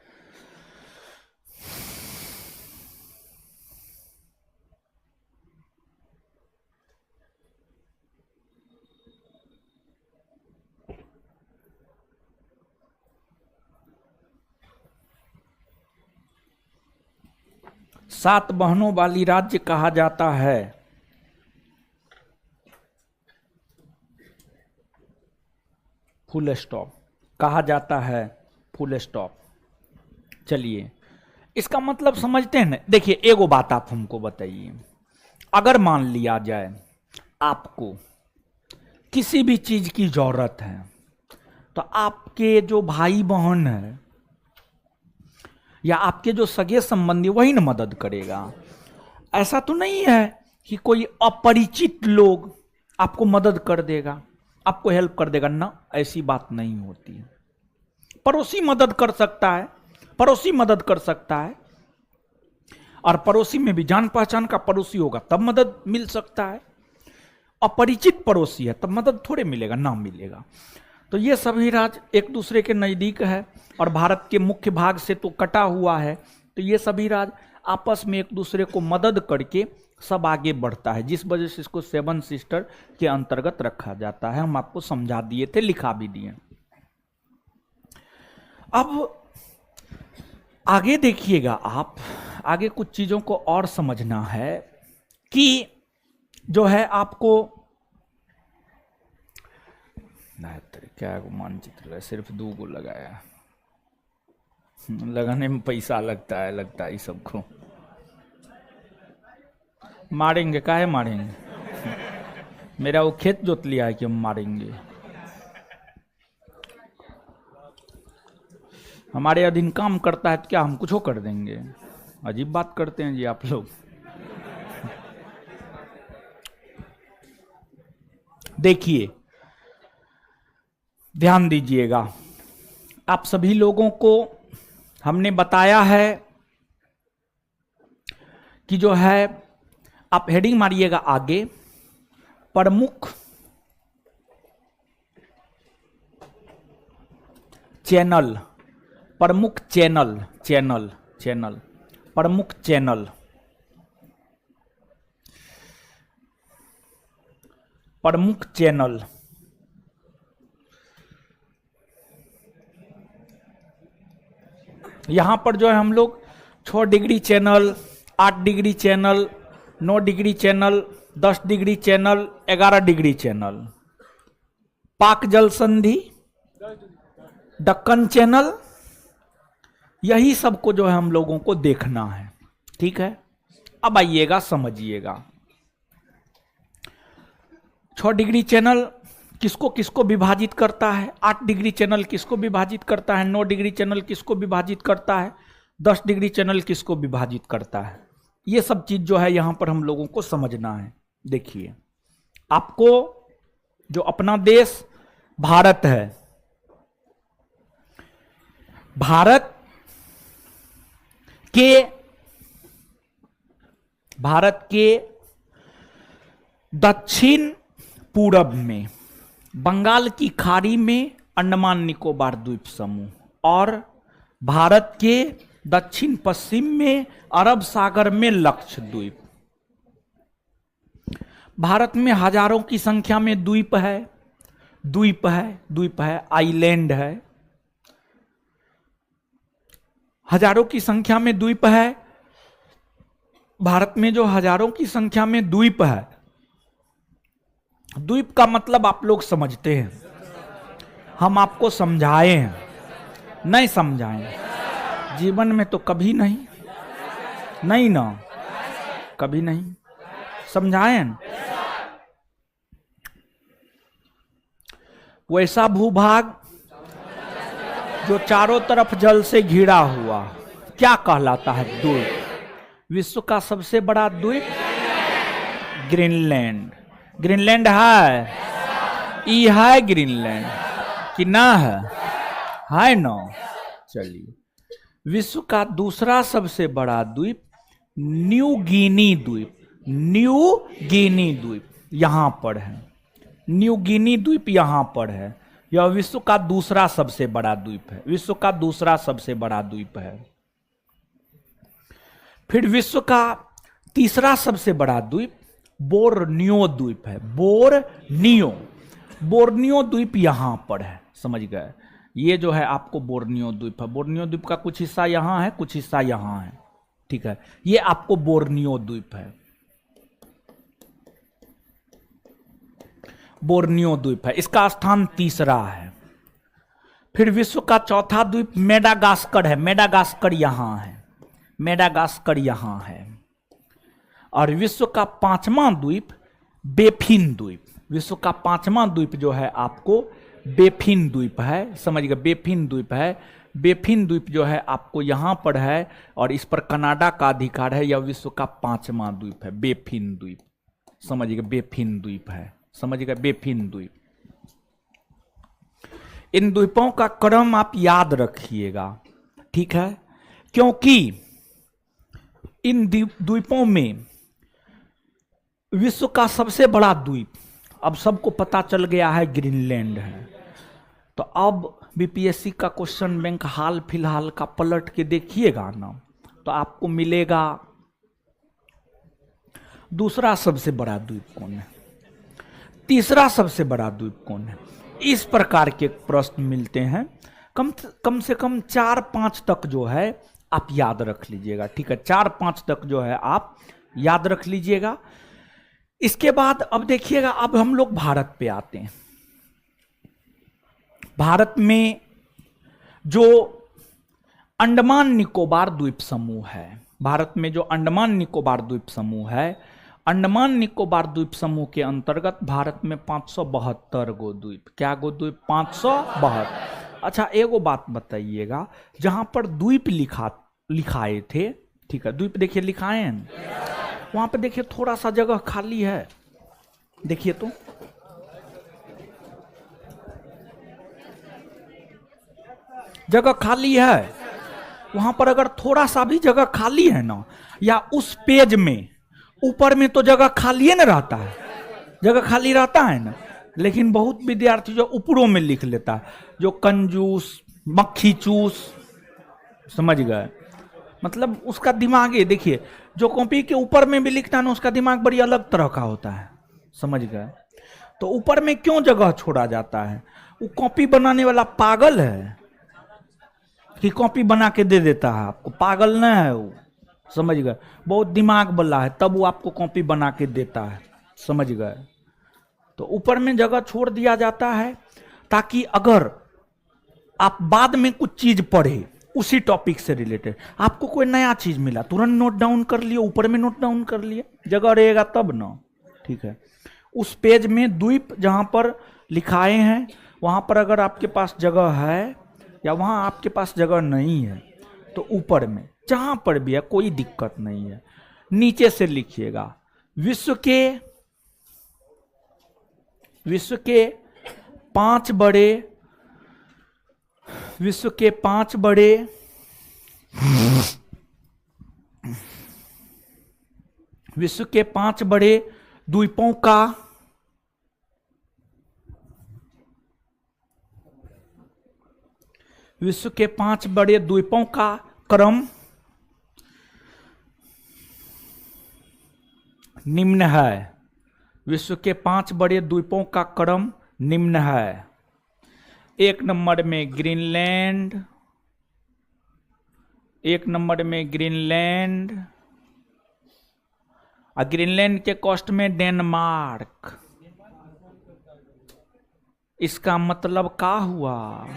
सात बहनों वाली राज्य कहा जाता है। फुल स्टॉप कहा जाता है, फुल स्टॉप। चलिए इसका मतलब समझते हैं ना। देखिए एगो बात आप हमको बताइए, अगर मान लिया जाए आपको किसी भी चीज की जरूरत है तो आपके जो भाई बहन है या आपके जो सगे संबंधी वही ना मदद करेगा। ऐसा तो नहीं है कि कोई अपरिचित लोग आपको मदद कर देगा, आपको हेल्प कर देगा ना, ऐसी बात नहीं होती है। पड़ोसी मदद कर सकता है, पड़ोसी मदद कर सकता है, और पड़ोसी में भी जान पहचान का पड़ोसी होगा तब मदद मिल सकता है। अपरिचित पड़ोसी है तब मदद थोड़े मिलेगा, ना मिलेगा। तो ये सभी राज्य एक दूसरे के नजदीक है और भारत के मुख्य भाग से तो कटा हुआ है, तो ये सभी राज्य आपस में एक दूसरे को मदद करके सब आगे बढ़ता है, जिस वजह से इसको 7 सिस्टर के अंतर्गत रखा जाता है। हम आपको समझा दिए थे, लिखा भी दिए। अब आगे देखिएगा आप, आगे कुछ चीजों को और समझना है कि जो है आपको क्या मानचित्र सिर्फ 2 को लगाया, लगाने में पैसा लगता है सबको। मारेंगे, काहे मारेंगे? मेरा वो खेत जोत लिया है कि हम मारेंगे? हमारे अधीन काम करता है तो क्या हम कुछ कर देंगे? अजीब बात करते हैं जी आप लोग। देखिए, ध्यान दीजिएगा, आप सभी लोगों को हमने बताया है कि जो है आप हेडिंग मारिएगा आगे, प्रमुख चैनल, प्रमुख चैनल, प्रमुख चैनल, प्रमुख चैनल। यहां पर जो है हम लोग 6 degree channel, 8 degree channel, 9 degree channel, 10 degree channel, 11 degree channel, पाक जल संधि, दक्कन चैनल, यही सबको जो है हम लोगों को देखना है। ठीक है, अब आइएगा समझिएगा। 6 डिग्री चैनल किसको किसको विभाजित करता है, 8 डिग्री चैनल किसको विभाजित करता है, 9 डिग्री चैनल किसको विभाजित करता है, 10 डिग्री चैनल किसको विभाजित करता है, ये सब चीज जो है यहां पर हम लोगों को समझना है। देखिए, आपको जो अपना देश भारत है, भारत के दक्षिण पूरब में बंगाल की खाड़ी में अंडमान निकोबार द्वीप समूह और भारत के दक्षिण पश्चिम में अरब सागर में लक्षद्वीप। भारत में हजारों की संख्या में द्वीप है, आइलैंड है, हजारों की संख्या में द्वीप है। भारत में जो हजारों की संख्या में द्वीप है, द्वीप का मतलब आप लोग समझते हैं, हम आपको समझाए हैं, नहीं समझाए? जीवन में तो कभी नहीं ना, कभी नहीं समझाए। वैसा भूभाग जो चारों तरफ जल से घिरा हुआ क्या कहलाता है? द्वीप। विश्व का सबसे बड़ा द्वीप ग्रीनलैंड। ग्रीनलैंड है, ई है ग्रीनलैंड कि ना है ना? चलिए, विश्व का दूसरा सबसे बड़ा द्वीप न्यू गिनी द्वीप, न्यू गिनी द्वीप यहां पर है, न्यू गिनी द्वीप यहां पर है। यह विश्व का दूसरा सबसे बड़ा द्वीप है, विश्व का दूसरा सबसे बड़ा द्वीप है। फिर विश्व का तीसरा सबसे बड़ा द्वीप बोर्नियो द्वीप है, बोर्नियो द्वीप यहां पर है, समझ गए? ये जो है आपको बोर्नियो द्वीप है। बोर्नियो द्वीप का कुछ हिस्सा यहां है, कुछ हिस्सा यहां है, ठीक है? ये आपको बोर्नियो द्वीप है, बोर्नियो द्वीप है, इसका स्थान तीसरा है। फिर विश्व का चौथा द्वीप मेडागास्कर है, मेडागास्कर यहां है, मेडागास्कर यहां है। और विश्व का 5वां द्वीप बेफिन द्वीप, विश्व का 5वां द्वीप जो है आपको बेफिन द्वीप है, समझिएगा? बेफिन द्वीप है। बेफिन द्वीप जो है आपको यहां पर है और इस पर कनाडा का अधिकार है। यह विश्व का 5वां द्वीप है, बेफिन द्वीप, समझिएगा? बेफिन द्वीप है, समझिएगा? बेफिन द्वीप। इन द्वीपों का क्रम आप याद रखिएगा, ठीक है? क्योंकि इन द्वीपों में विश्व का सबसे बड़ा द्वीप अब सबको पता चल गया है, ग्रीनलैंड है। तो अब बीपीएससी का क्वेश्चन बैंक हाल फिलहाल का पलट के देखिएगा ना, तो आपको मिलेगा दूसरा सबसे बड़ा द्वीप कौन है, तीसरा सबसे बड़ा द्वीप कौन है। इस प्रकार के प्रश्न मिलते हैं। कम से कम 4-5 तक जो है आप याद रख लीजिएगा, ठीक है। 4-5 तक जो है आप याद रख लीजिएगा। इसके बाद अब देखिएगा, अब हम लोग भारत पे आते हैं। भारत में जो अंडमान निकोबार द्वीप समूह है, भारत में जो अंडमान निकोबार द्वीप समूह है, अंडमान निकोबार द्वीप समूह के अंतर्गत भारत में 572 गो द्वीप, क्या गो द्वीप? 572। अच्छा, एगो बात बताइएगा, जहां पर द्वीप लिखाए थे, ठीक है, द्वीप देखिए लिखाए हैं, वहां पे देखिए थोड़ा सा जगह खाली है, देखिए तो जगह खाली है। वहां पर अगर थोड़ा सा भी जगह खाली है ना, या उस पेज में ऊपर में तो जगह खाली है ना, रहता है, जगह खाली रहता है ना, लेकिन बहुत विद्यार्थी जो ऊपरों में लिख लेता है, जो कंजूस मक्खी चूस, समझ गए, मतलब उसका दिमाग है, देखिए जो कॉपी के ऊपर में भी लिखता है ना, उसका दिमाग बड़ी अलग तरह का होता है, समझ गए। तो ऊपर में क्यों जगह छोड़ा जाता है? वो कॉपी बनाने वाला पागल है कि कॉपी बना के दे देता है आपको, पागल न है वो, समझ गए, बहुत दिमाग वाला है, तब वो आपको कॉपी बना के देता है, समझ गए। तो ऊपर में जगह छोड़ दिया जाता है ताकि अगर आप बाद में कुछ चीज पढ़े उसी टॉपिक से रिलेटेड, आपको कोई नया चीज मिला तुरंत नोट डाउन कर लिए, ऊपर में नोट डाउन कर लिए, जगह रहेगा तब ना, ठीक है। उस पेज में द्वीप जहां पर लिखाए हैं, वहां पर अगर आपके पास जगह है या वहां आपके पास जगह नहीं है, तो ऊपर में जहां पर भी है कोई दिक्कत नहीं है, नीचे से लिखिएगा विश्व के 5 बड़े, विश्व के 5 बड़े विश्व के 5 बड़े द्वीपों का विश्व के 5 बड़े द्वीपों का क्रम निम्न है। विश्व के 5 बड़े द्वीपों का क्रम निम्न है। 1 नंबर में ग्रीनलैंड, 1 नंबर में ग्रीनलैंड, और ग्रीनलैंड के कोस्ट में डेनमार्क। इसका मतलब का हुआ?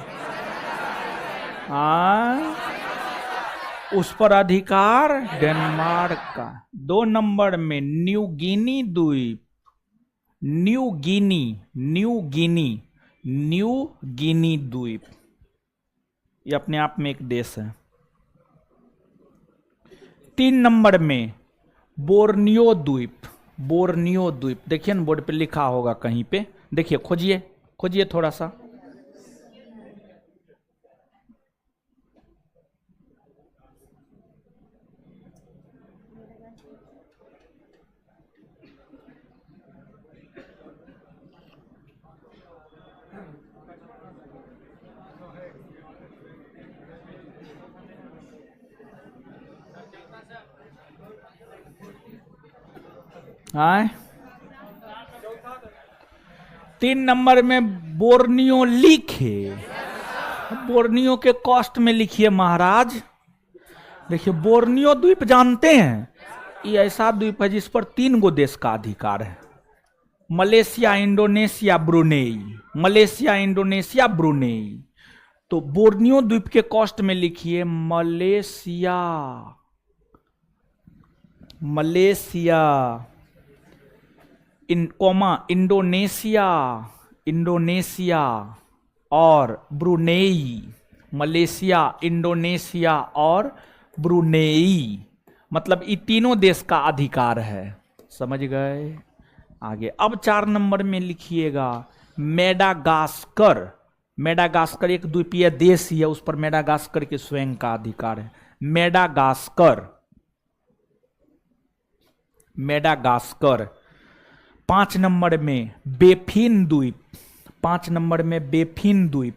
उस पर अधिकार डेनमार्क का। 2 नंबर में न्यू गिनी द्वीप, न्यू गिनी द्वीप, ये अपने आप में एक देश है। 3 नंबर में बोर्नियो द्वीप, देखिए ना बोर्ड पे लिखा होगा कहीं पे, देखिए खोजिए थोड़ा सा। आए 3 नंबर में बोर्नियो लिखे, बोर्नियो के कॉस्ट में लिखिए महाराज। देखिए बोर्नियो द्वीप जानते हैं, ये ऐसा द्वीप है जिस पर 3 गो देश का अधिकार है, मलेशिया, इंडोनेशिया, ब्रुनेई। तो बोर्नियो द्वीप के कॉस्ट में लिखिए मलेशिया इंडोनेशिया और ब्रुनेई, मलेशिया, इंडोनेशिया और ब्रुनेई, मतलब ये तीनों देश का अधिकार है, समझ गए। आगे अब 4 नंबर में लिखिएगा मेडागास्कर। मेडागास्कर एक द्वीपीय देश ही है, उस पर मेडागास्कर के स्वयं का अधिकार है। मेडागास्कर। 5 नंबर में बेफिन द्वीप, 5 नंबर में बेफिन द्वीप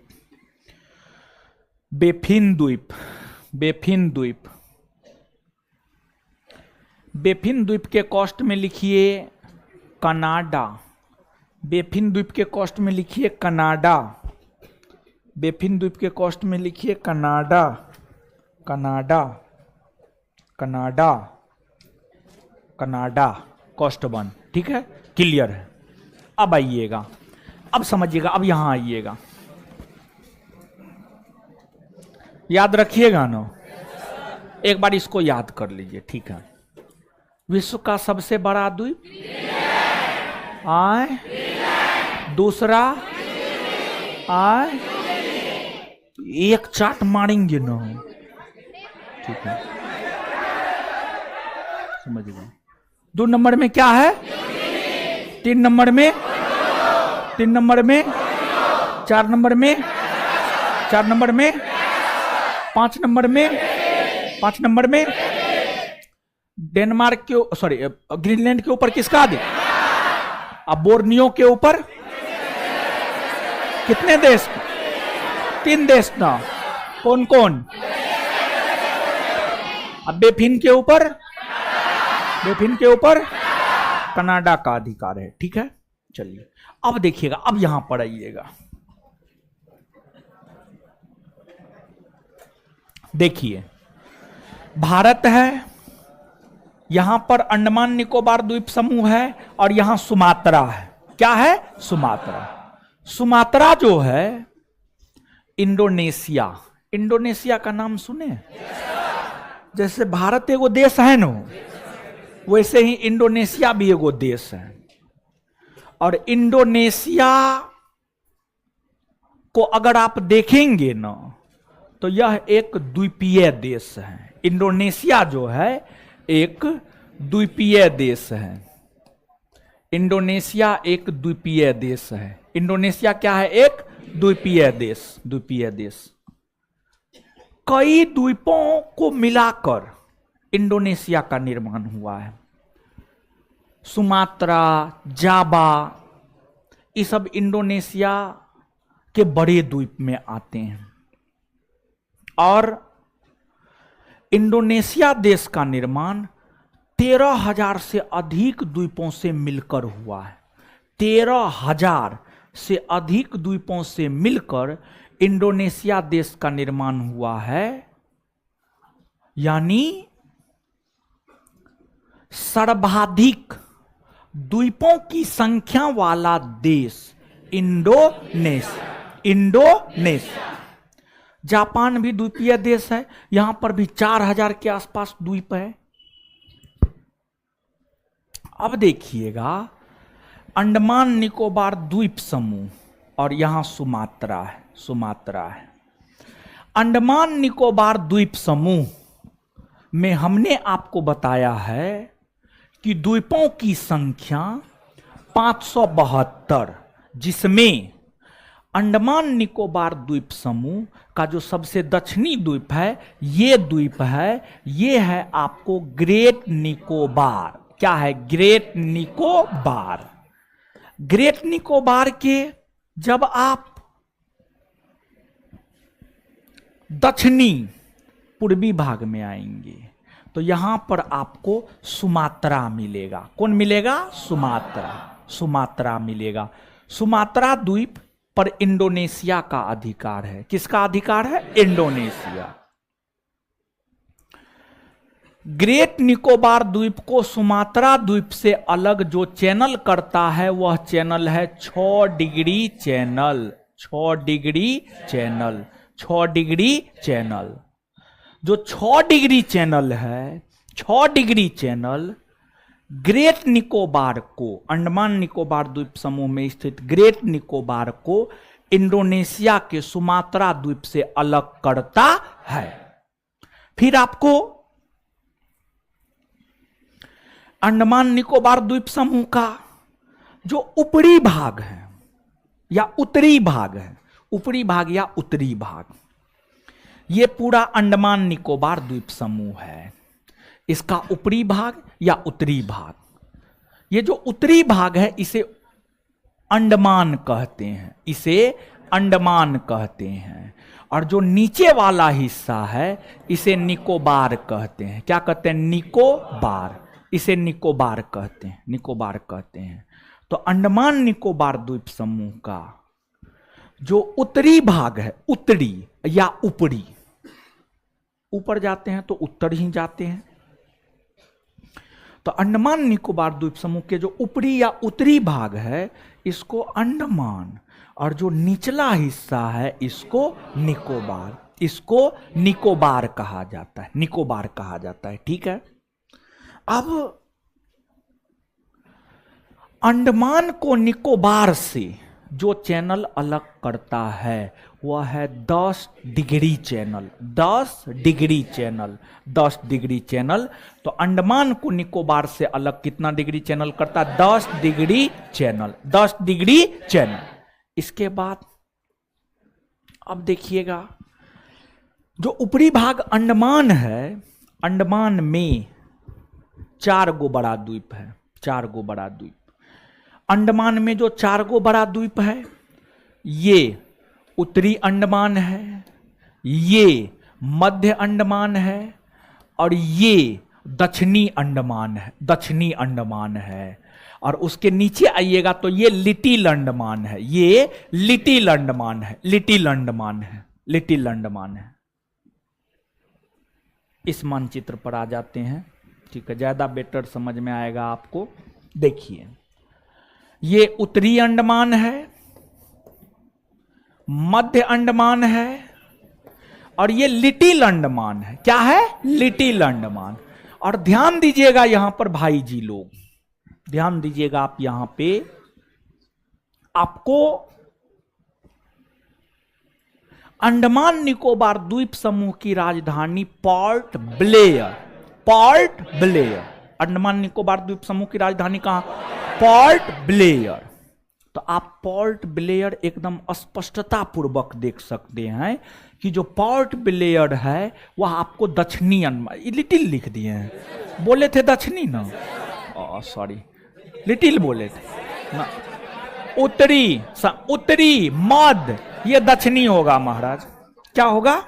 के कॉस्ट में लिखिए कनाडा। बेफिन द्वीप के कॉस्ट में लिखिए कनाडा। बेफिन द्वीप के कॉस्ट में लिखिए कनाडा। कनाडा, कनाडा कोस्ट 1, ठीक है, क्लियर है। अब आइएगा, अब समझिएगा, अब यहां आइएगा, याद रखिएगा ना, एक बार इसको याद कर लीजिए, ठीक है। विश्व का सबसे बड़ा द्वीप आए, दूसरा आए, एक चाट मारेंगे ना, ठीक है, समझ गए। 2 नंबर में क्या है, 3 नंबर में, 3 नंबर में, 4 नंबर में, 4 नंबर में, 5 नंबर में, 5 नंबर में डेनमार्क के, सॉरी ग्रीनलैंड के ऊपर किसका अधिक, अब बोर्नियो के ऊपर कितने देश, 3 देश ना, कौन कौन, अब बेफिन के ऊपर, बेफिन के ऊपर कनाडा का अधिकार है, ठीक है। चलिए अब देखिएगा, अब यहां पर आइएगा, देखिए भारत है, यहां पर अंडमान निकोबार द्वीप समूह है और यहां सुमात्रा है। क्या है, सुमात्रा। सुमात्रा जो है इंडोनेशिया, इंडोनेशिया का नाम सुने, जैसे भारत एगो देश है ना, वैसे ही इंडोनेशिया भी एगो देश है। और इंडोनेशिया को अगर आप देखेंगे ना, तो यह एक द्वीपीय देश है। इंडोनेशिया जो है एक द्वीपीय देश है। इंडोनेशिया एक द्वीपीय देश है। इंडोनेशिया क्या है, एक द्वीपीय देश, द्वीपीय देश। कई द्वीपों को मिलाकर इंडोनेशिया का निर्माण हुआ है। सुमात्रा, जावा, ये सब इंडोनेशिया के बड़े द्वीप में आते हैं। और इंडोनेशिया देश का निर्माण 13,000 से अधिक द्वीपों से मिलकर हुआ है। 13,000 से अधिक द्वीपों से मिलकर इंडोनेशिया देश का निर्माण हुआ है। यानी सर्वाधिक द्वीपों की संख्या वाला देश इंडोनेशिया। इंडोनेशिया, जापान भी द्वीपीय देश है, यहां पर भी 4,000 के आसपास द्वीप है। अब देखिएगा, अंडमान निकोबार द्वीप समूह और यहां सुमात्रा है, सुमात्रा है। अंडमान निकोबार द्वीप समूह में हमने आपको बताया है कि द्वीपों की संख्या 572, जिसमें अंडमान निकोबार द्वीप समूह का जो सबसे दक्षिणी द्वीप है, ये द्वीप है, ये है आपको ग्रेट निकोबार। क्या है, ग्रेट निकोबार। ग्रेट निकोबार के जब आप दक्षिणी पूर्वी भाग में आएंगे तो यहां पर आपको सुमात्रा मिलेगा। कौन मिलेगा, सुमात्रा, सुमात्रा मिलेगा। सुमात्रा द्वीप पर इंडोनेशिया का अधिकार है। किसका अधिकार है, इंडोनेशिया। ग्रेट निकोबार द्वीप को सुमात्रा द्वीप से अलग जो चैनल करता है, वह चैनल है 6 degree channel. 6 degree channel, 6 degree channel. जो 6 डिग्री चैनल है, 6 डिग्री चैनल ग्रेट निकोबार को, अंडमान निकोबार द्वीप समूह में स्थित ग्रेट निकोबार को इंडोनेशिया के सुमात्रा द्वीप से अलग करता है। फिर आपको अंडमान निकोबार द्वीप समूह का जो ऊपरी भाग है या उत्तरी भाग है, ऊपरी भाग या उत्तरी भाग, ये पूरा अंडमान निकोबार द्वीप समूह है। इसका ऊपरी भाग या उत्तरी भाग, ये जो उत्तरी भाग है इसे अंडमान कहते हैं, इसे अंडमान कहते हैं। और जो नीचे वाला हिस्सा है इसे निकोबार कहते हैं। क्या कहते हैं, निकोबार। इसे निकोबार कहते हैं, निकोबार कहते हैं। तो अंडमान निकोबार द्वीप समूह का जो उत्तरी भाग है, उत्तरी या ऊपरी, ऊपर जाते हैं तो उत्तर ही जाते हैं, तो अंडमान निकोबार द्वीप समूह के जो ऊपरी या उत्तरी भाग है इसको अंडमान, और जो निचला हिस्सा है इसको निकोबार, इसको निकोबार कहा जाता है, निकोबार कहा जाता है। ठीक है। अब अंडमान को निकोबार से जो चैनल अलग करता है वह है 10 degree channel, 10 degree channel, 10 degree channel. तो अंडमान को निकोबार से अलग कितना डिग्री चैनल करता है? 10 डिग्री चैनल, 10 डिग्री चैनल। इसके बाद अब देखिएगा जो ऊपरी भाग अंडमान है, अंडमान में 4 गो बड़ा द्वीप है, 4 गो बड़ा द्वीप। अंडमान में जो 4 गो बड़ा द्वीप है ये उत्तरी अंडमान है, ये मध्य अंडमान है और ये दक्षिणी अंडमान है, दक्षिणी अंडमान है। और उसके नीचे आइएगा तो ये लिटिल अंडमान है, ये लिटिल अंडमान है, लिटिल अंडमान है, लिटिल अंडमान है। इस मानचित्र पर आ जाते हैं। ठीक है, ज्यादा बेटर समझ में आएगा आपको। देखिए ये उत्तरी अंडमान है, मध्य अंडमान है और ये लिटिल अंडमान है। क्या है? लिटिल अंडमान। और ध्यान दीजिएगा यहां पर भाई जी लोग, ध्यान दीजिएगा आप यहां पे, आपको अंडमान निकोबार द्वीप समूह की राजधानी port Blair, port Blair, Andaman Nicobar द्वीप समूह की राजधानी कहां? Port Blair. तो आप पोर्ट ब्लेयर एकदम स्पष्टता पूर्वक देख सकते हैं कि जो पोर्ट ब्लेयर है वह आपको दक्षिणी अंडमान, लिटिल लिख दिए हैं, बोले थे दक्षिणी ना, सॉरी लिटिल बोले थे ना, उत्तरी, उत्तरी मध्य, ये दक्षिणी होगा महाराज। क्या होगा?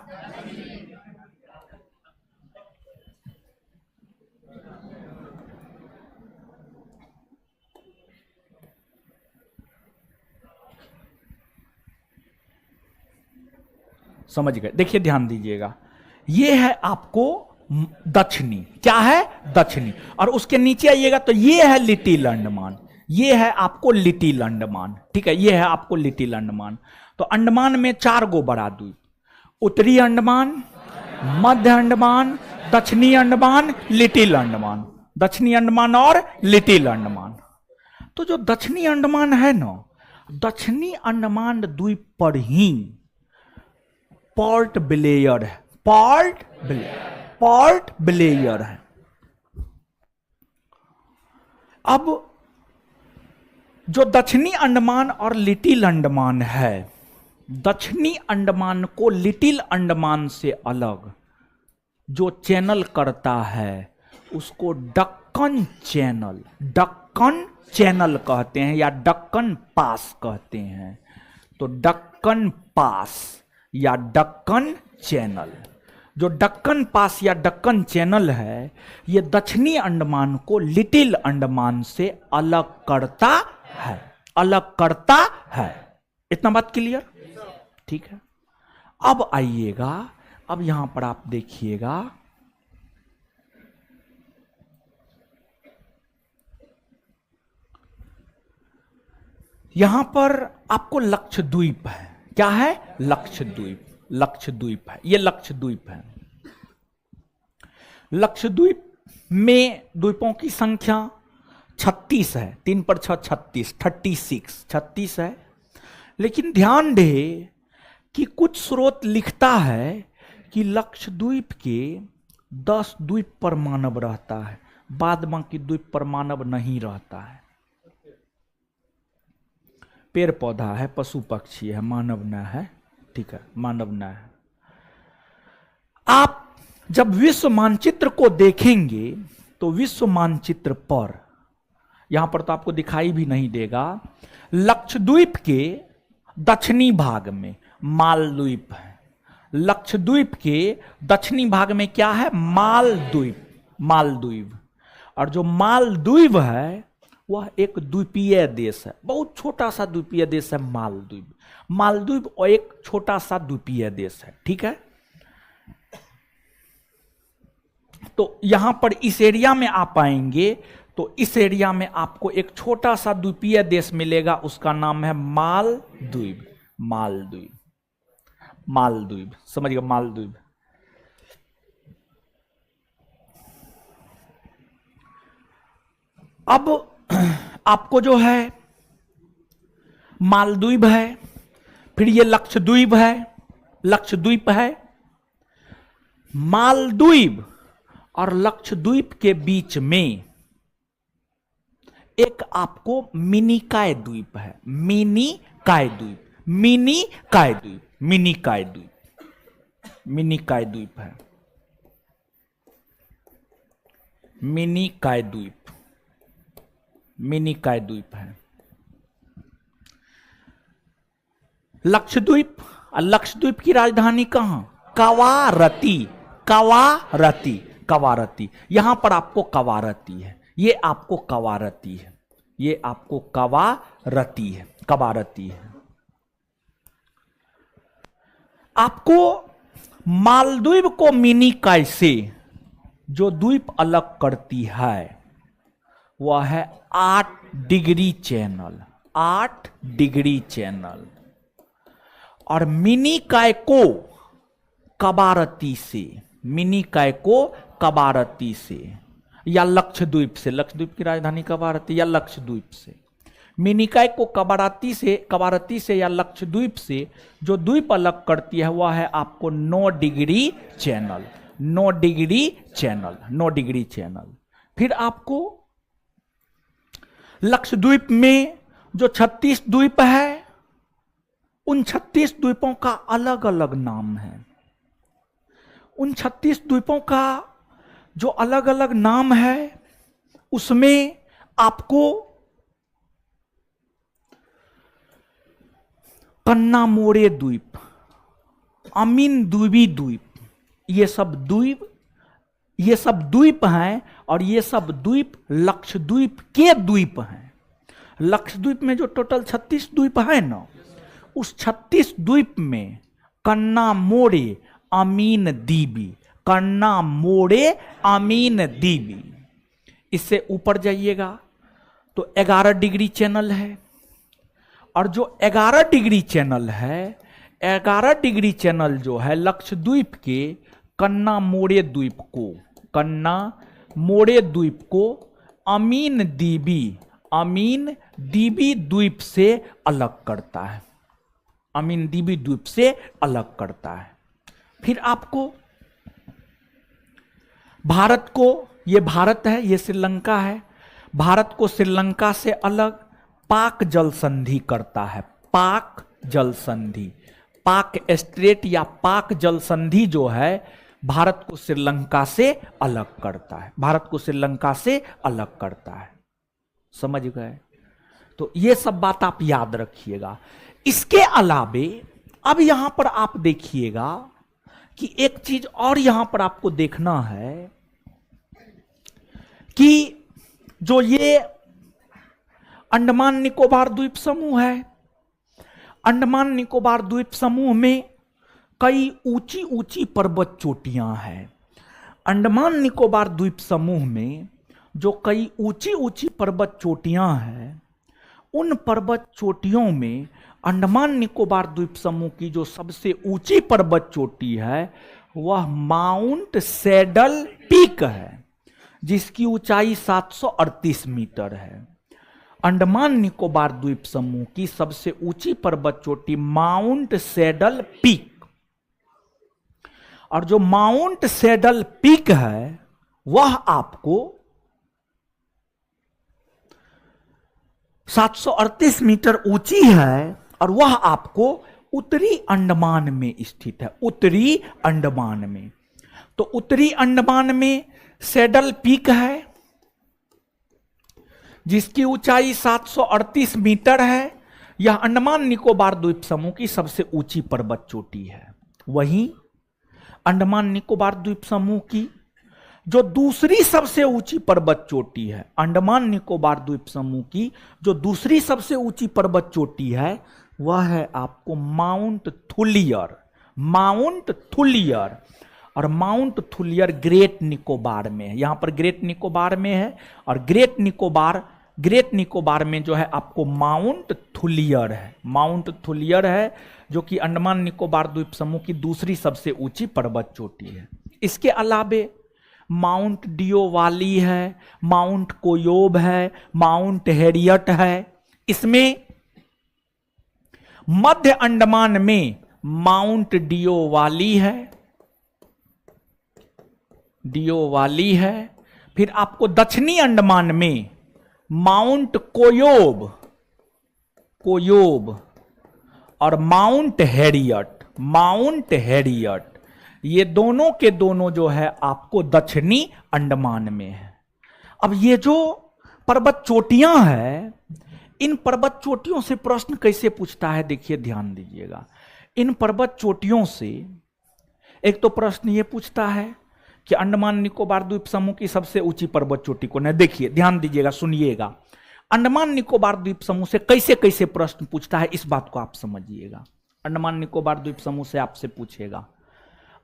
समझ गए? देखिए ध्यान दीजिएगा, ये है आपको दक्षिणी। क्या है? दक्षिणी। और उसके नीचे आइएगा तो ये है लिटिल अंडमान, ये है आपको लिटिल अंडमान। ठीक है, ये है आपको लिटिल अंडमान। तो अंडमान में 4 गो बड़ा द्वीप, उत्तरी अंडमान, मध्य अंडमान, दक्षिणी अंडमान, लिटिल अंडमान, दक्षिणी अंडमान और लिटिल अंडमान। तो जो दक्षिणी अंडमान है ना, दक्षिणी अंडमान द्वीप पर ही पोर्ट ब्लेयर है, पोर्ट ब्लेयर, पोर्ट ब्लेयर है। अब जो दक्षिणी अंडमान और लिटिल अंडमान है, दक्षिणी अंडमान को लिटिल अंडमान से अलग जो चैनल करता है उसको डक्कन चैनल, डक्कन चैनल कहते हैं या डक्कन पास कहते हैं। तो डक्कन पास या डक्कन चैनल, जो डक्कन पास या डक्कन चैनल है ये दक्षिणी अंडमान को लिटिल अंडमान से अलग करता है, अलग करता है। इतना बात क्लियर? ठीक है। अब आइएगा, अब यहां पर आप देखिएगा, यहां पर आपको लक्षद्वीप है। क्या है? लक्षद्वीप, लक्षद्वीप है, ये लक्षद्वीप है। लक्षद्वीप में द्वीपों की संख्या 36 है, 3 पर 6 36, 36 है। लेकिन ध्यान दे कि कुछ स्रोत लिखता है कि लक्षद्वीप के 10 द्वीप पर मानव रहता है, बाद बाकी द्वीप पर मानव नहीं रहता है। पेड़ पौधा है, पशु पक्षी है, मानव न है। ठीक है, मानव न है। आप जब विश्व मानचित्र को देखेंगे तो विश्व मानचित्र पर, यहां पर तो आपको दिखाई भी नहीं देगा, लक्षद्वीप के दक्षिणी भाग में मालद्वीप है। लक्षद्वीप के दक्षिणी भाग में क्या है? मालद्वीप, मालद्वीप। और जो मालद्वीप है वह एक द्वीपीय देश है, बहुत छोटा सा द्वीपीय देश है मालद्वीप। मालद्वीप और एक छोटा सा द्वीपीय देश है। ठीक है, तो यहां पर इस एरिया में आप आएंगे तो इस एरिया में आपको एक छोटा सा द्वीपीय देश मिलेगा, उसका नाम है मालदीव। मालदीव, मालदीव, समझिएगा, मालदीव। अब आपको जो है मालदीव है, फिर ये लक्षद्वीप है, लक्षद्वीप है। मालदीव और लक्षद्वीप के बीच में एक आपको मिनिकॉय द्वीप है, मिनिकॉय द्वीप, मिनिकॉय द्वीप, मिनिकॉय द्वीप, मिनिकॉय द्वीप है, मिनिकॉय द्वीप, मिनिकॉय द्वीप है। लक्षद्वीप, लक्षद्वीप की राजधानी कहां? कवारती, कवारती, कवारती। यहां पर आपको कवारती है, ये आपको कवारती है, ये आपको कवारती है, कवारती है। आपको मालदीव को मिनिकॉय से जो द्वीप अलग करती है वह है 8 डिग्री चैनल, 8 डिग्री चैनल। और मिनिकॉय को कवारती से, मिनिकॉय को कवारती से या लक्षद्वीप से, लक्षद्वीप की राजधानी कवारती, या लक्षद्वीप से मिनिकॉय को कवारती से या लक्षद्वीप से जो द्वीप अलग करती है वह है आपको 9 degree channel, 9 degree channel, 9 degree channel. फिर आपको लक्षद्वीप में जो 36 द्वीप है उन 36 द्वीपों का अलग अलग नाम है। उन 36 द्वीपों का जो अलग अलग नाम है उसमें आपको कन्नामोरे द्वीप, अमीनदीवी द्वीप, ये सब द्वीप हैं और ये सब द्वीप लक्षद्वीप के द्वीप हैं। लक्षद्वीप में जो टोटल 36 द्वीप है ना, उस 36 द्वीप में कन्नामोरे अमीनदीवी, कन्नामोरे अमीनदीवी। इससे ऊपर जाइएगा तो 11 डिग्री चैनल है, और जो 11 डिग्री चैनल है, 11 डिग्री चैनल जो है लक्षद्वीप के कन्नामोरे द्वीप को, कन्नामोरे द्वीप को अमीनदीवी, अमीनदीवी द्वीप से अलग करता है, अमीनदीवी द्वीप से अलग करता है। फिर आपको भारत को, ये भारत है, ये श्रीलंका है, भारत को श्रीलंका से अलग पाक जल संधि करता है, पाक जल संधि, पाक स्ट्रेट या पाक जल संधि जो है भारत को श्रीलंका से अलग करता है, भारत को श्रीलंका से अलग करता है। समझ गए? तो ये सब बात आप याद रखिएगा। इसके अलावे अब यहां पर आप देखिएगा कि एक चीज और यहां पर आपको देखना है कि जो ये अंडमान निकोबार द्वीप समूह है, अंडमान निकोबार द्वीप समूह में कई ऊंची ऊंची पर्वत चोटियां हैं। अंडमान निकोबार द्वीप समूह में जो कई ऊंची ऊंची पर्वत चोटियां हैं, उन पर्वत चोटियों में अंडमान निकोबार द्वीप समूह की जो सबसे ऊंची पर्वत चोटी है वह माउंट सैडल पीक है, जिसकी ऊंचाई 738 मीटर है। अंडमान निकोबार द्वीप समूह की सबसे ऊंची पर्वत चोटी माउंट सैडल पीक, और जो माउंट सैडल पीक है वह आपको 738 मीटर ऊंची है, और वह आपको उत्तरी अंडमान में स्थित है, उत्तरी अंडमान में। तो उत्तरी अंडमान में सैडल पीक है जिसकी ऊंचाई 738 मीटर है। यह अंडमान निकोबार द्वीप समूह की सबसे ऊंची पर्वत चोटी है। वहीं अंडमान निकोबार द्वीप समूह की जो दूसरी सबसे ऊंची पर्वत चोटी है, अंडमान निकोबार द्वीप समूह की जो दूसरी सबसे ऊंची पर्वत चोटी है वह है आपको माउंट थुलियर, माउंट थुलियर। और माउंट थुलियर ग्रेट निकोबार में है। यहां पर ग्रेट निकोबार में है और ग्रेट निकोबार में जो है आपको माउंट थुलियर है। माउंट थुलियर है जो कि अंडमान निकोबार द्वीप समूह की दूसरी सबसे ऊंची पर्वत चोटी है। इसके अलावे माउंट डियोवाली है, माउंट कोयोब है, माउंट हैरियट है। इसमें मध्य अंडमान में माउंट डियोवाली है, फिर आपको दक्षिणी अंडमान में माउंट कोयोब और माउंट हैरियट, ये दोनों के दोनों जो है आपको दक्षिणी अंडमान में है। अब ये जो पर्वत चोटियां हैं, इन पर्वत चोटियों से प्रश्न कैसे पूछता है, देखिए ध्यान दीजिएगा। इन पर्वत चोटियों से एक तो प्रश्न ये पूछता है कि अंडमान निकोबार द्वीप समूह की सबसे ऊंची पर्वत चोटी कौन है। देखिए ध्यान दीजिएगा, सुनिएगा। अंडमान निकोबार द्वीप समूह से कैसे कैसे प्रश्न पूछता है, इस बात को आप समझिएगा। अंडमान निकोबार द्वीप समूह से आपसे पूछेगा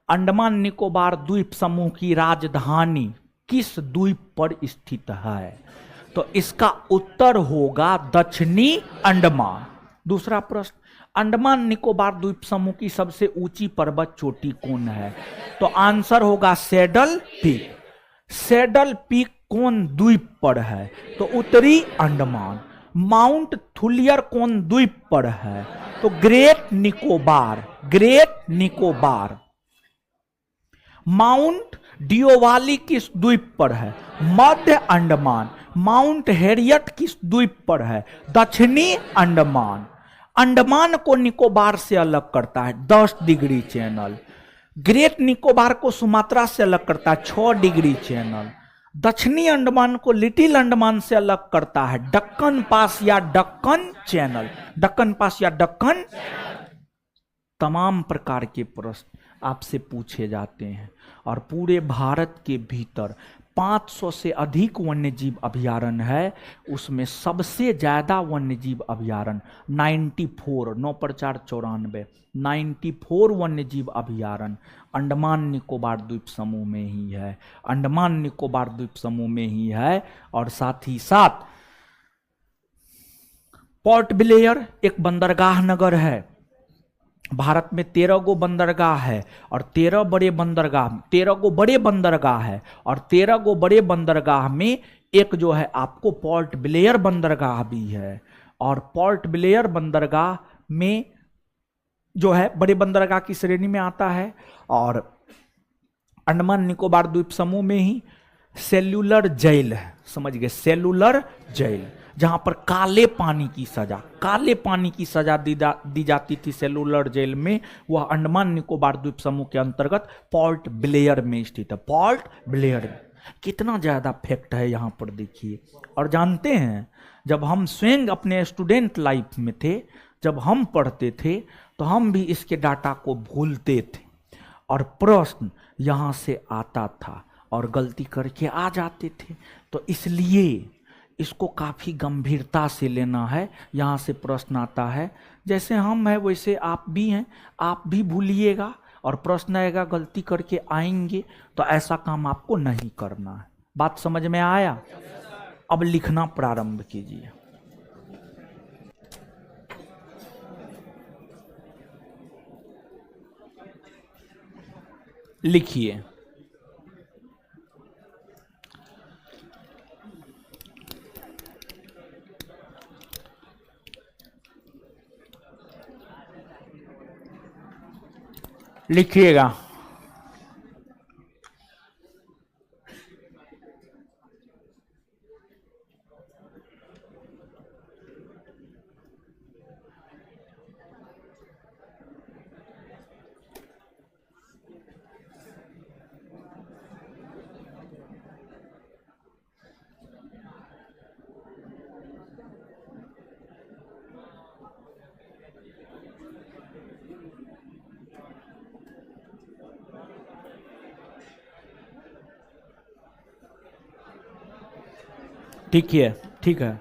अंडमान निकोबार द्वीप समूह की राजधानी किस द्वीप पर स्थित है, तो इसका उत्तर होगा दक्षिणी अंडमान। दूसरा प्रश्न, अंडमान निकोबार द्वीप समूह की सबसे ऊंची पर्वत चोटी कौन है, तो आंसर होगा सैडल पीक। सैडल पीक कौन द्वीप पर है, तो उत्तरी अंडमान। माउंट थुलियर कौन द्वीप पर है, तो ग्रेट निकोबार। माउंट डियोवाली किस द्वीप पर है, मध्य अंडमान। माउंट हैरियट किस द्वीप पर है, दक्षिणी अंडमान। अंडमान को निकोबार से अलग करता है 10 डिग्री चैनल। ग्रेट निकोबार को सुमात्रा से अलग करता है 6 डिग्री चैनल। दक्षिणी अंडमान को लिटिल अंडमान से अलग करता है दक्कन पास या दक्कन चैनल। दक्कन पास या दक्कन, तमाम प्रकार के प्रश्न आपसे पूछे जाते हैं। और पूरे भारत के भीतर 500 से अधिक वन्यजीव अभयारण्य है। उसमें सबसे ज्यादा वन्यजीव अभयारण्य 94, 9 पर 4 94, 94 वन्यजीव अभयारण्य अंडमान निकोबार द्वीप समूह में ही है। अंडमान निकोबार द्वीप समूह में ही है। और साथ ही साथ पोर्ट ब्लेयर एक बंदरगाह नगर है। भारत में 13 गो बंदरगाह है और 13 गो बड़े बंदरगाह है। और 13 गो बड़े बंदरगाह में एक जो है आपको पोर्ट ब्लेयर बंदरगाह भी है। और पोर्ट ब्लेयर बंदरगाह में जो है बड़े बंदरगाह की श्रेणी में आता है। और अंडमान निकोबार द्वीप समूह में ही सेल्यूलर जेल है, समझ गए, सेल्यूलर जेल, जहां पर काले पानी की सजा दी जाती थी सेल्यूलर जेल में, वह अंडमान निकोबार द्वीप समूह के अंतर्गत पोर्ट ब्लेयर में स्थित है। पोर्ट ब्लेयर में कितना ज्यादा फैक्ट है यहां पर देखिए। और जानते हैं, जब हम स्वयं अपने स्टूडेंट लाइफ में थे, जब हम पढ़ते थे, तो हम भी इसके डाटा को भूलते थे और प्रश्न यहां से आता था और गलती करके आ जाते थे। तो इसलिए इसको काफी गंभीरता से लेना है। यहां से प्रश्न आता है, जैसे हम हैं वैसे आप भी हैं, आप भी भूलिएगा और प्रश्न आएगा गलती करके आएंगे, तो ऐसा काम आपको नहीं करना है। बात समझ में आया? अब लिखना प्रारंभ कीजिए। लिखिए। लिखिएगा। ठीक है, ठीक है।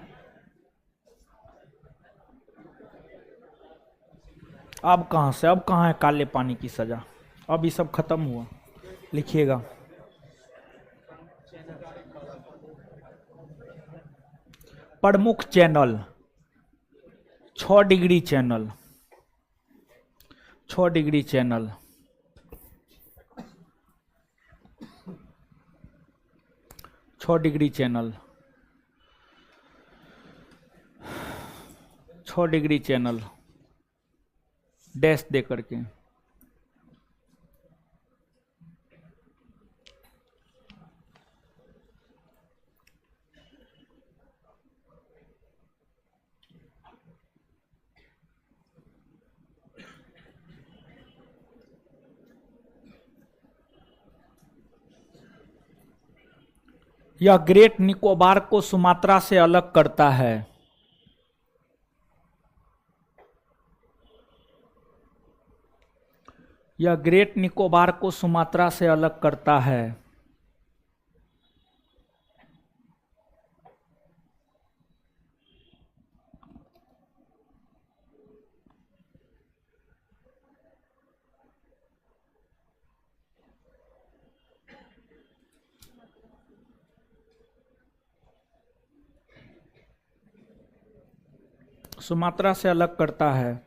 अब कहाँ से, अब कहाँ है काले पानी की सजा? अब ये सब खत्म हुआ। लिखिएगा। प्रमुख channel 6 degree channel, 6 degree channel, 6 degree channel, 6 degree channel dash दे करके। यह ग्रेट निकोबार को सुमात्रा से अलग करता है। यह ग्रेट निकोबार को सुमात्रा से अलग करता है। सुमात्रा से अलग करता है।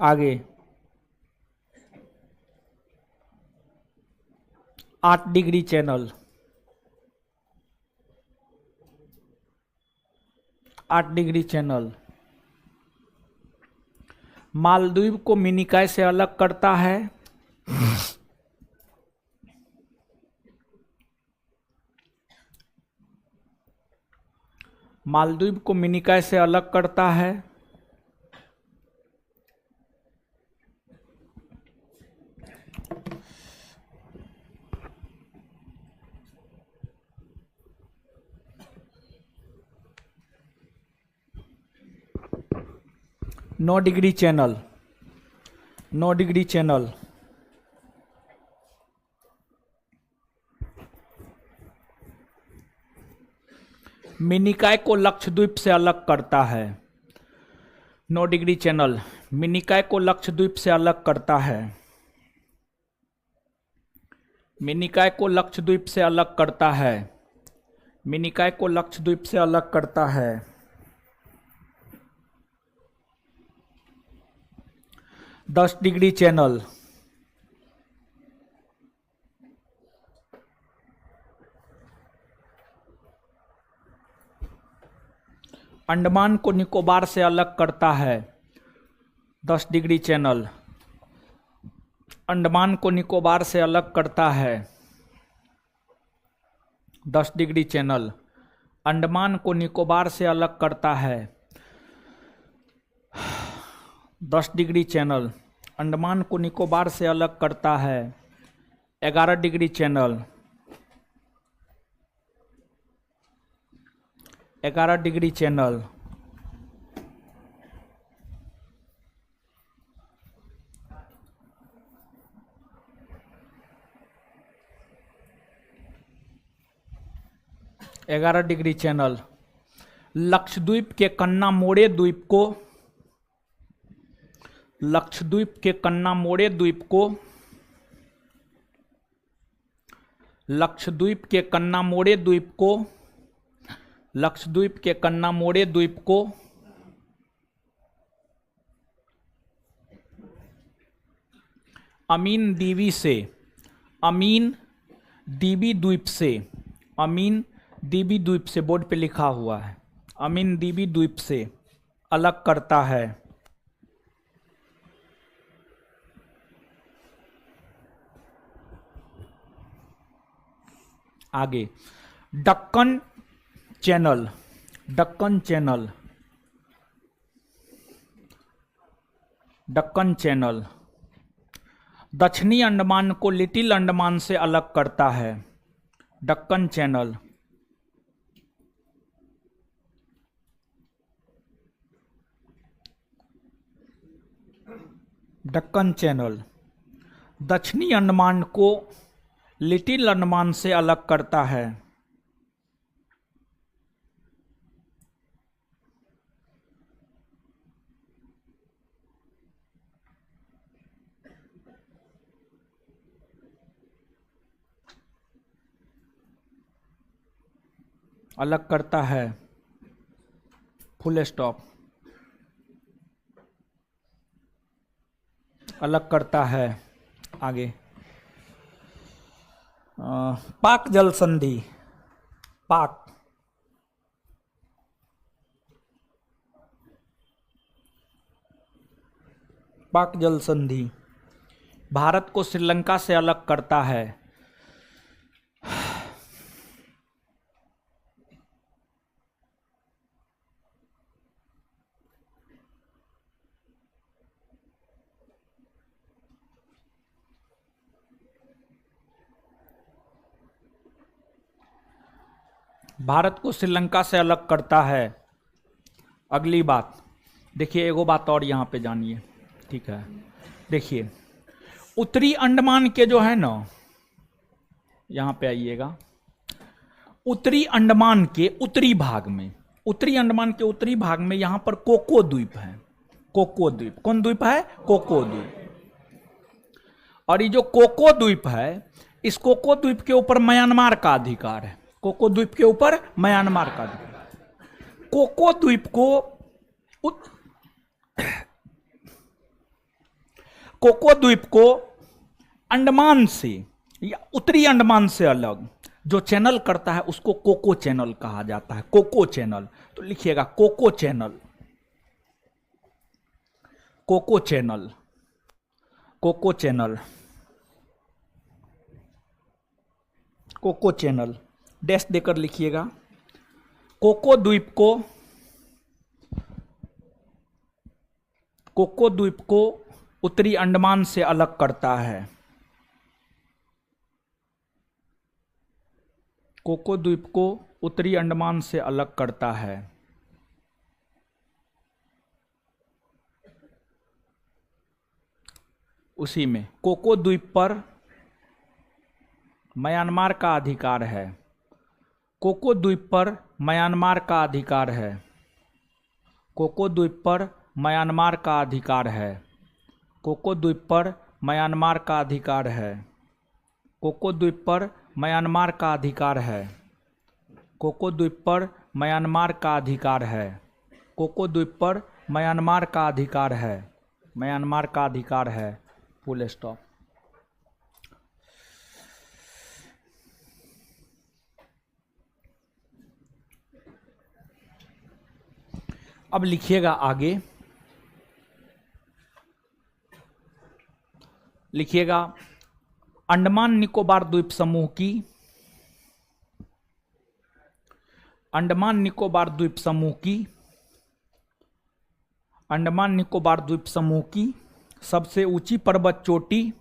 आगे 8 degree channel, 8 degree channel Maldives को मिनिकॉय से अलग करता है। मालदीव को मिनिकॉय से अलग करता है। नौ degree channel, 9 degree channel Minicoy को लक्षद्वीप से अलग करता है। 9 डिग्री चैनल मिनिकॉय को लक्षद्वीप से अलग करता है। मिनिकॉय को लक्षद्वीप से अलग करता है। मिनिकॉय को लक्षद्वीप से अलग करता है। 10 डिग्री चैनल अंडमान को निकोबार से अलग करता है। 10 डिग्री चैनल अंडमान को निकोबार से अलग करता है। 10 डिग्री चैनल अंडमान को निकोबार से अलग करता है। 10 डिग्री चैनल अंडमान को निकोबार से अलग करता है। 11 degree channel 11 degree channel Lakshadweep के कन्नामोड़े द्वीप को लक्षद्वीप के कन्नामोड़े द्वीप को लक्षद्वीप के कन्नामोड़े द्वीप को लक्षद्वीप के कन्नामोड़े द्वीप को अमीन दीवी से अमीन दीवी द्वीप से अमीन दीवी द्वीप से बोर्ड पे लिखा हुआ है अमीन दीवी द्वीप से अलग करता है। आगे Deccan channel Deccan channel Deccan channel दक्षिणी अंडमान को लिटिल अंडमान से अलग करता है। दक्कन चैनल दक्कन चैनल दक्षिणी अंडमान को लिटिल अंडमान से अलग करता है। अलग करता है, फुल स्टॉप, अलग करता है। आगे पाक जल संधि, पाक, पाक जल संधि भारत को श्रीलंका से अलग करता है। भारत को श्रीलंका से अलग करता है। अगली बात देखिए, एगो बात और यहां पे जानिए, ठीक है। देखिए उत्तरी अंडमान के जो है ना, यहां पे आइएगा, उत्तरी अंडमान के उत्तरी भाग में, उत्तरी अंडमान के उत्तरी भाग में यहां पर कोको द्वीप है। कोको द्वीप, कौन द्वीप है? कोको द्वीप। और ये जो कोको द्वीप है, इस कोको द्वीप के ऊपर म्यांमार का अधिकार है। कोको द्वीप के ऊपर म्यांमार का अधिकार। कोको द्वीप को कोको द्वीप को अंडमान से या उत्तरी अंडमान से अलग जो चैनल करता है उसको कोको चैनल कहा जाता है। कोको चैनल, तो लिखिएगा Coco channel, Coco channel, Coco channel, Coco channel, dash देकर लिखिएगा। कोको द्वीप को, कोको द्वीप को उत्तरी अंडमान से अलग करता है। कोको द्वीप को उत्तरी अंडमान से अलग करता है। उसी में कोको द्वीप पर म्यांमार का अधिकार है। कोको द्वीप पर म्यांमार का अधिकार है। कोको द्वीप पर म्यांमार का अधिकार है। कोको द्वीप पर म्यांमार का अधिकार है। कोको द्वीप पर म्यांमार का अधिकार है। कोको द्वीप पर म्यांमार का अधिकार है। कोको द्वीप पर म्यांमार का अधिकार है। म्यांमार का अधिकार है, फुल स्टॉप। अब लिखिएगा आगे, लिखिएगा अंडमान निकोबार द्वीप समूह की, अंडमान निकोबार द्वीप समूह की, अंडमान निकोबार द्वीप समूह की सबसे ऊंची पर्वत चोटी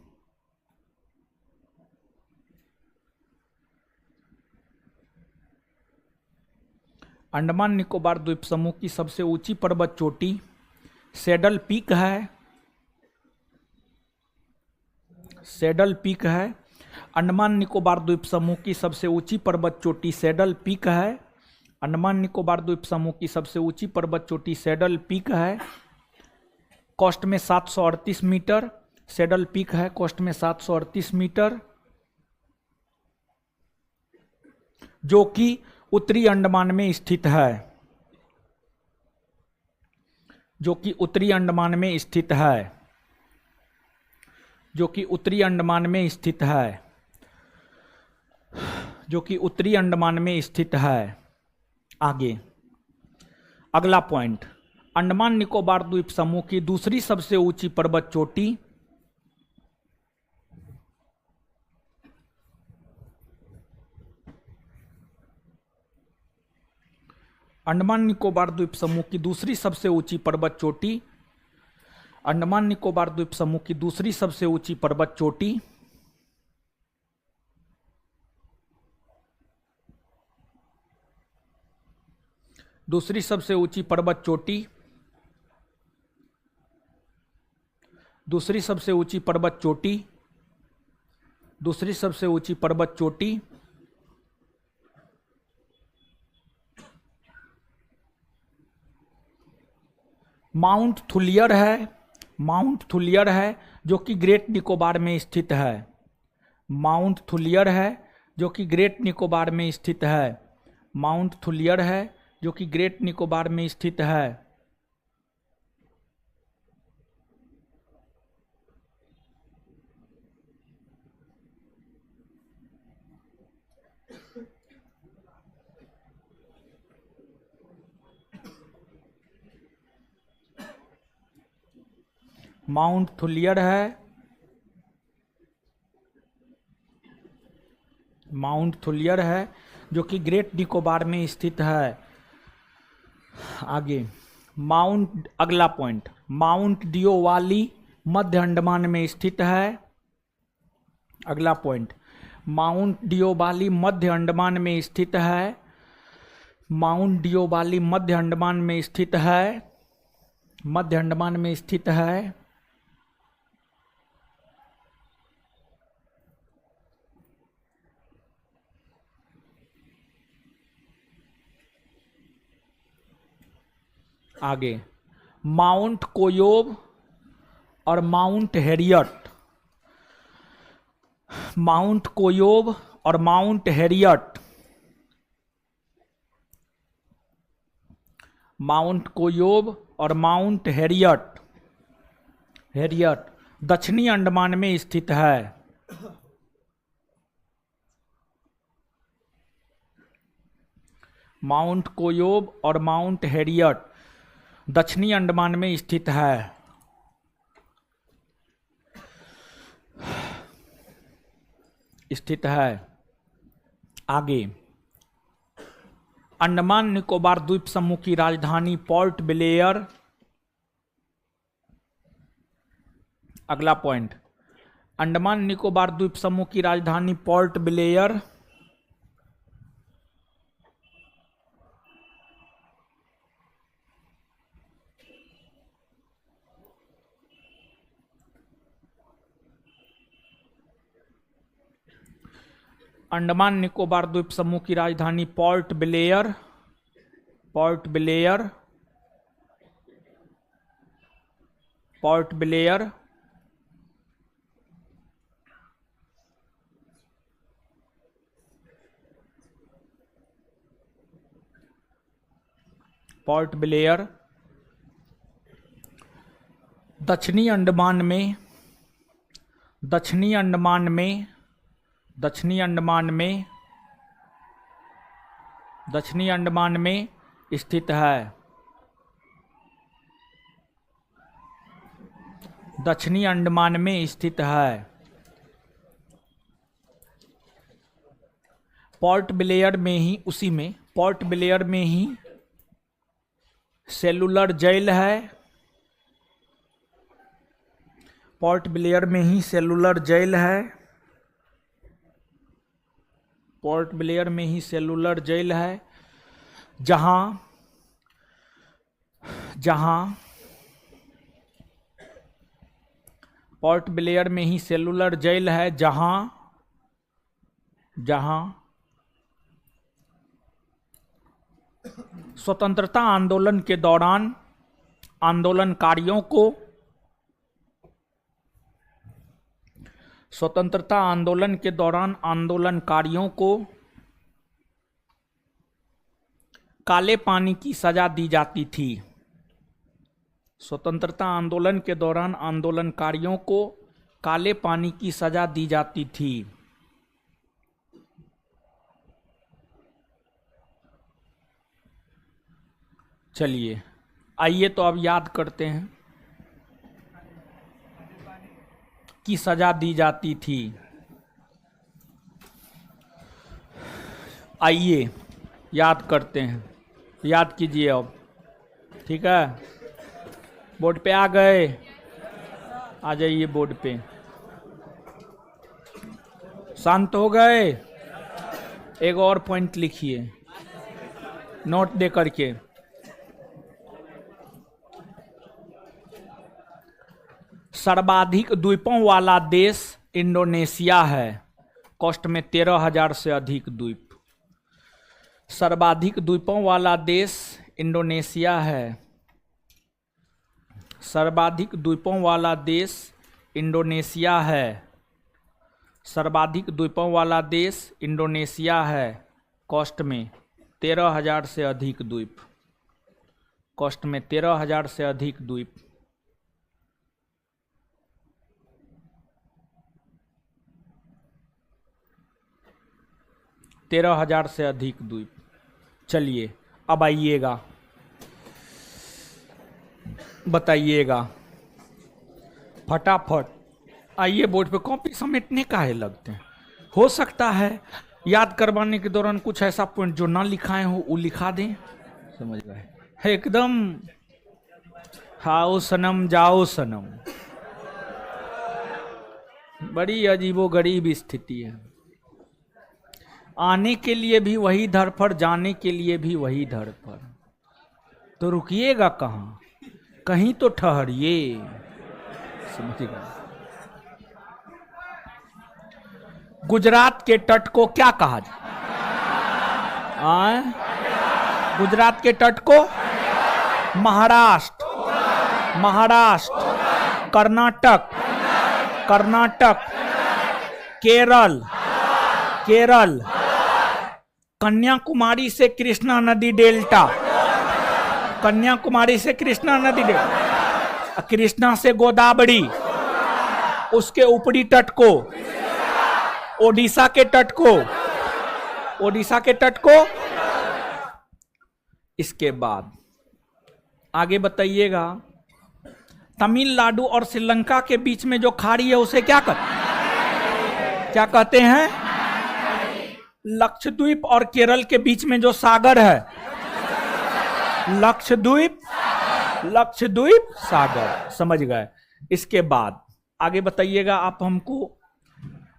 अंडमान निकोबार द्वीप समूह की सबसे ऊंची पर्वत चोटी सैडल पीक है। सैडल पीक है। अंडमान निकोबार द्वीप समूह की सबसे ऊंची पर्वत चोटी सैडल पीक है। अंडमान निकोबार द्वीप समूह की सबसे ऊंची पर्वत चोटी सैडल पीक है। कोस्ट में 738 मीटर सैडल पीक है। कोस्ट में 738 मीटर, जो कि उत्तरी अंडमान में स्थित है, जो कि उत्तरी अंडमान में स्थित है, जो कि उत्तरी अंडमान में स्थित है, जो कि उत्तरी अंडमान में स्थित है। आगे अगला पॉइंट, अंडमान निकोबार द्वीप समूह की दूसरी सबसे ऊंची पर्वत चोटी अंडमान निकोबार द्वीप समूह की दूसरी सबसे ऊंची पर्वत चोटी अंडमान निकोबार द्वीप समूह की दूसरी सबसे ऊंची पर्वत चोटी दूसरी सबसे ऊंची पर्वत चोटी दूसरी सबसे ऊंची पर्वत चोटी दूसरी सबसे ऊंची पर्वत चोटी माउंट थुलियर है। माउंट थुलियर है जो कि ग्रेट निकोबार में स्थित है। माउंट थुलियर है जो कि ग्रेट निकोबार में स्थित है। माउंट थुलियर है जो कि ग्रेट निकोबार में स्थित है। माउंट थुलियर है, माउंट थुलियर है जो कि ग्रेट निकोबार में स्थित है। आगे माउंट, अगला पॉइंट, माउंट डियोवाली मध्य अंडमान में स्थित है। अगला पॉइंट, माउंट डियोवाली मध्य अंडमान में स्थित है। माउंट डियोवाली मध्य अंडमान में स्थित है, मध्य अंडमान में स्थित है। आगे माउंट कोयोब और माउंट हैरियट, माउंट कोयोब और माउंट हैरियट, माउंट कोयोब और माउंट हैरियट, हैरियट दक्षिणी अंडमान में स्थित है। माउंट कोयोब और माउंट हैरियट दक्षिणी अंडमान में स्थित है। स्थित है। आगे अंडमान निकोबार द्वीप समूह की राजधानी पोर्ट ब्लेयर। अगला पॉइंट, अंडमान निकोबार द्वीप समूह की राजधानी पोर्ट ब्लेयर। अंडमान निकोबार द्वीप समूह की राजधानी port Blair, port Blair, port Blair. Port Blair दक्षिणी अंडमान में, दक्षिणी अंडमान में, दक्षिणी अंडमान में, दक्षिणी अंडमान में स्थित है। दक्षिणी अंडमान में स्थित है। पोर्ट ब्लेयर में ही, उसी में पोर्ट ब्लेयर में ही सेलुलर जेल है। पोर्ट ब्लेयर में ही सेलुलर जेल है। पोर्ट ब्लेयर में ही सेलुलर जेल है, जहां पोर्ट ब्लेयर में ही सेलुलर जेल है जहां स्वतंत्रता आंदोलन के दौरान आंदोलनकारियों को, स्वतंत्रता आंदोलन के दौरान आंदोलनकारियों को काले पानी की सजा दी जाती थी। स्वतंत्रता आंदोलन के दौरान आंदोलनकारियों को काले पानी की सजा दी जाती थी। चलिए आइए तो अब याद करते हैं की सजा दी जाती थी। आइए याद करते हैं, याद कीजिए अब, ठीक है। बोर्ड पे आ गए, आ जाइए बोर्ड पे। शांत हो गए? एक और पॉइंट लिखिए नोट दे करके। सर्वाधिक द्वीपों वाला देश इंडोनेशिया है, कॉस्ट में 13,000 से अधिक द्वीप। सर्वाधिक द्वीपों वाला देश इंडोनेशिया है। सर्वाधिक द्वीपों वाला देश इंडोनेशिया है। सर्वाधिक द्वीपों वाला देश इंडोनेशिया है, कॉस्ट में 13,000 से अधिक द्वीप, कोस्ट में 13,000 से अधिक द्वीप। तेरह हजार से अधिक द्वीप। चलिए अब आइएगा, बताइएगा फटाफट। आइए बोर्ड पे, कॉपी समेटने का है लगते हैं। हो सकता है याद करवाने के दौरान कुछ ऐसा पॉइंट जो ना लिखाए हो वो लिखा दें, समझ गए एकदम। हाओ सनम जाओ सनम, बड़ी अजीबो गरीब स्थिति है। आने के लिए भी वही धर पर, जाने के लिए भी वही धर पर, तो रुकिएगा कहाँ, कहीं तो ठहरिए, समझिएगा। गुजरात के तट को क्या कहा जाए? गुजरात के तट को महाराष्ट्र, महाराष्ट्र, कर्नाटक, कर्नाटक, केरल, केरल, कन्याकुमारी से कृष्णा नदी डेल्टा, कन्याकुमारी से कृष्णा नदी डेल्टा, कृष्णा से गोदावरी, उसके ऊपरी तट को ओडिशा के तट को, ओडिशा के तट को। इसके बाद आगे बताइएगा, तमिलनाडु और श्रीलंका के बीच में जो खाड़ी है उसे क्या कहते हैं? लक्षद्वीप। और केरल के बीच में जो सागर है, लक्षद्वीप, लक्षद्वीप सागर, समझ गए। इसके बाद आगे बताइएगा आप हमको,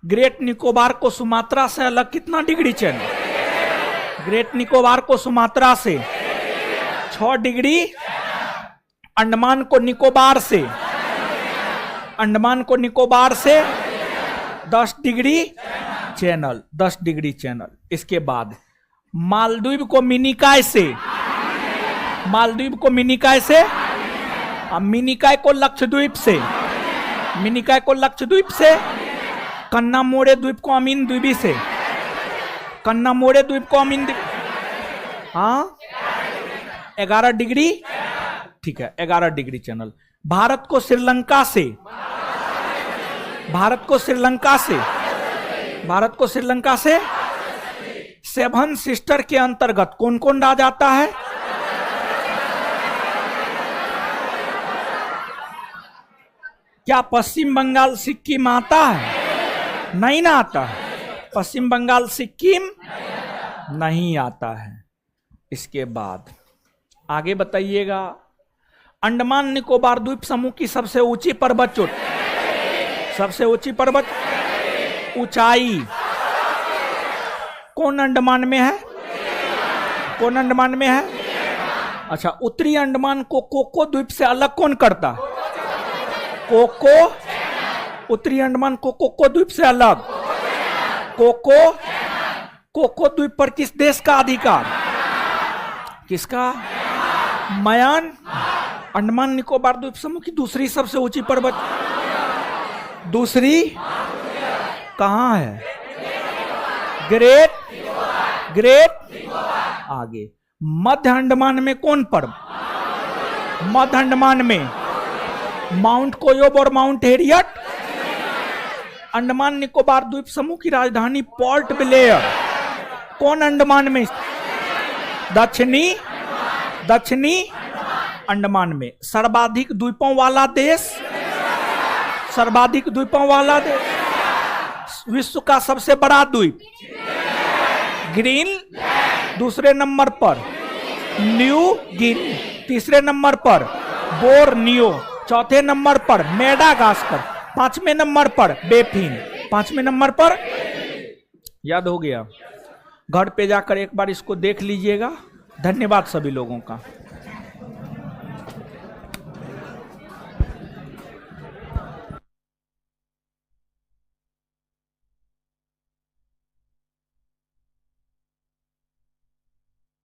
ग्रेट निकोबार को सुमात्रा से अलग कितना डिग्री चैनल? ग्रेट निकोबार को सुमात्रा से 6 डिग्री, अंडमान को निकोबार से, अंडमान को निकोबार से 10 डिग्री चैनल, 10 डिग्री चैनल। इसके बाद मालदीव को मिनिकाय से, मालदीव को मिनिकाय से, मिनिकाय को लक्षद्वीप से, मिनिकाय को लक्षद्वीप से, कन्ना मोड़े द्वीप को अमीन द्वीपी से, कन्ना मोड़े द्वीप को अमीन द्वीप, हाँ 11 डिग्री, ठीक है 11 डिग्री चैनल। भारत को श्रीलंका से, भारत को श्रीलंका से, भारत को श्रीलंका से 7 सिस्टर के अंतर्गत कौन कौन राज्य आता है? क्या पश्चिम बंगाल सिक्किम आता है? नहीं ना आता है, पश्चिम बंगाल सिक्किम नहीं आता है। इसके बाद आगे बताइएगा, अंडमान निकोबार द्वीप समूह की सबसे ऊंची पर्वत चोटी, सबसे ऊंची पर्वत ऊंचाई कौन अंडमान में है? कौन अंडमान में है? अच्छा, उत्तरी अंडमान को कोको द्वीप से अलग कौन करता है? कोको, उत्तरी अंडमान को कोको द्वीप से अलग, कोको, कोको द्वीप पर किस देश का अधिकार? किसका? म्यान। अंडमान निकोबार द्वीप समूह की दूसरी सबसे ऊंची पर्वत, दूसरी कहां है? Great, great. आगे मध्य अंडमान में कौन पर्वत? मध्य अंडमान में माउंट कोयोब और माउंट हैरियट। अंडमान निकोबार द्वीप समूह की राजधानी पोर्ट ब्लेयर कौन अंडमान में? दक्षिणी, दक्षिणी अंडमान में। सर्वाधिक द्वीपों वाला देश, सर्वाधिक द्वीपों वाला देश, विश्व का सबसे बड़ा द्वीप ग्रीन, दूसरे नंबर पर न्यू गिनी, तीसरे नंबर पर बोर्नियो, चौथे नंबर पर मेडागास्कर, 5वें नंबर पर बेफिन, 5वें नंबर पर। याद हो गया? घर पे जाकर एक बार इसको देख लीजिएगा। धन्यवाद सभी लोगों का।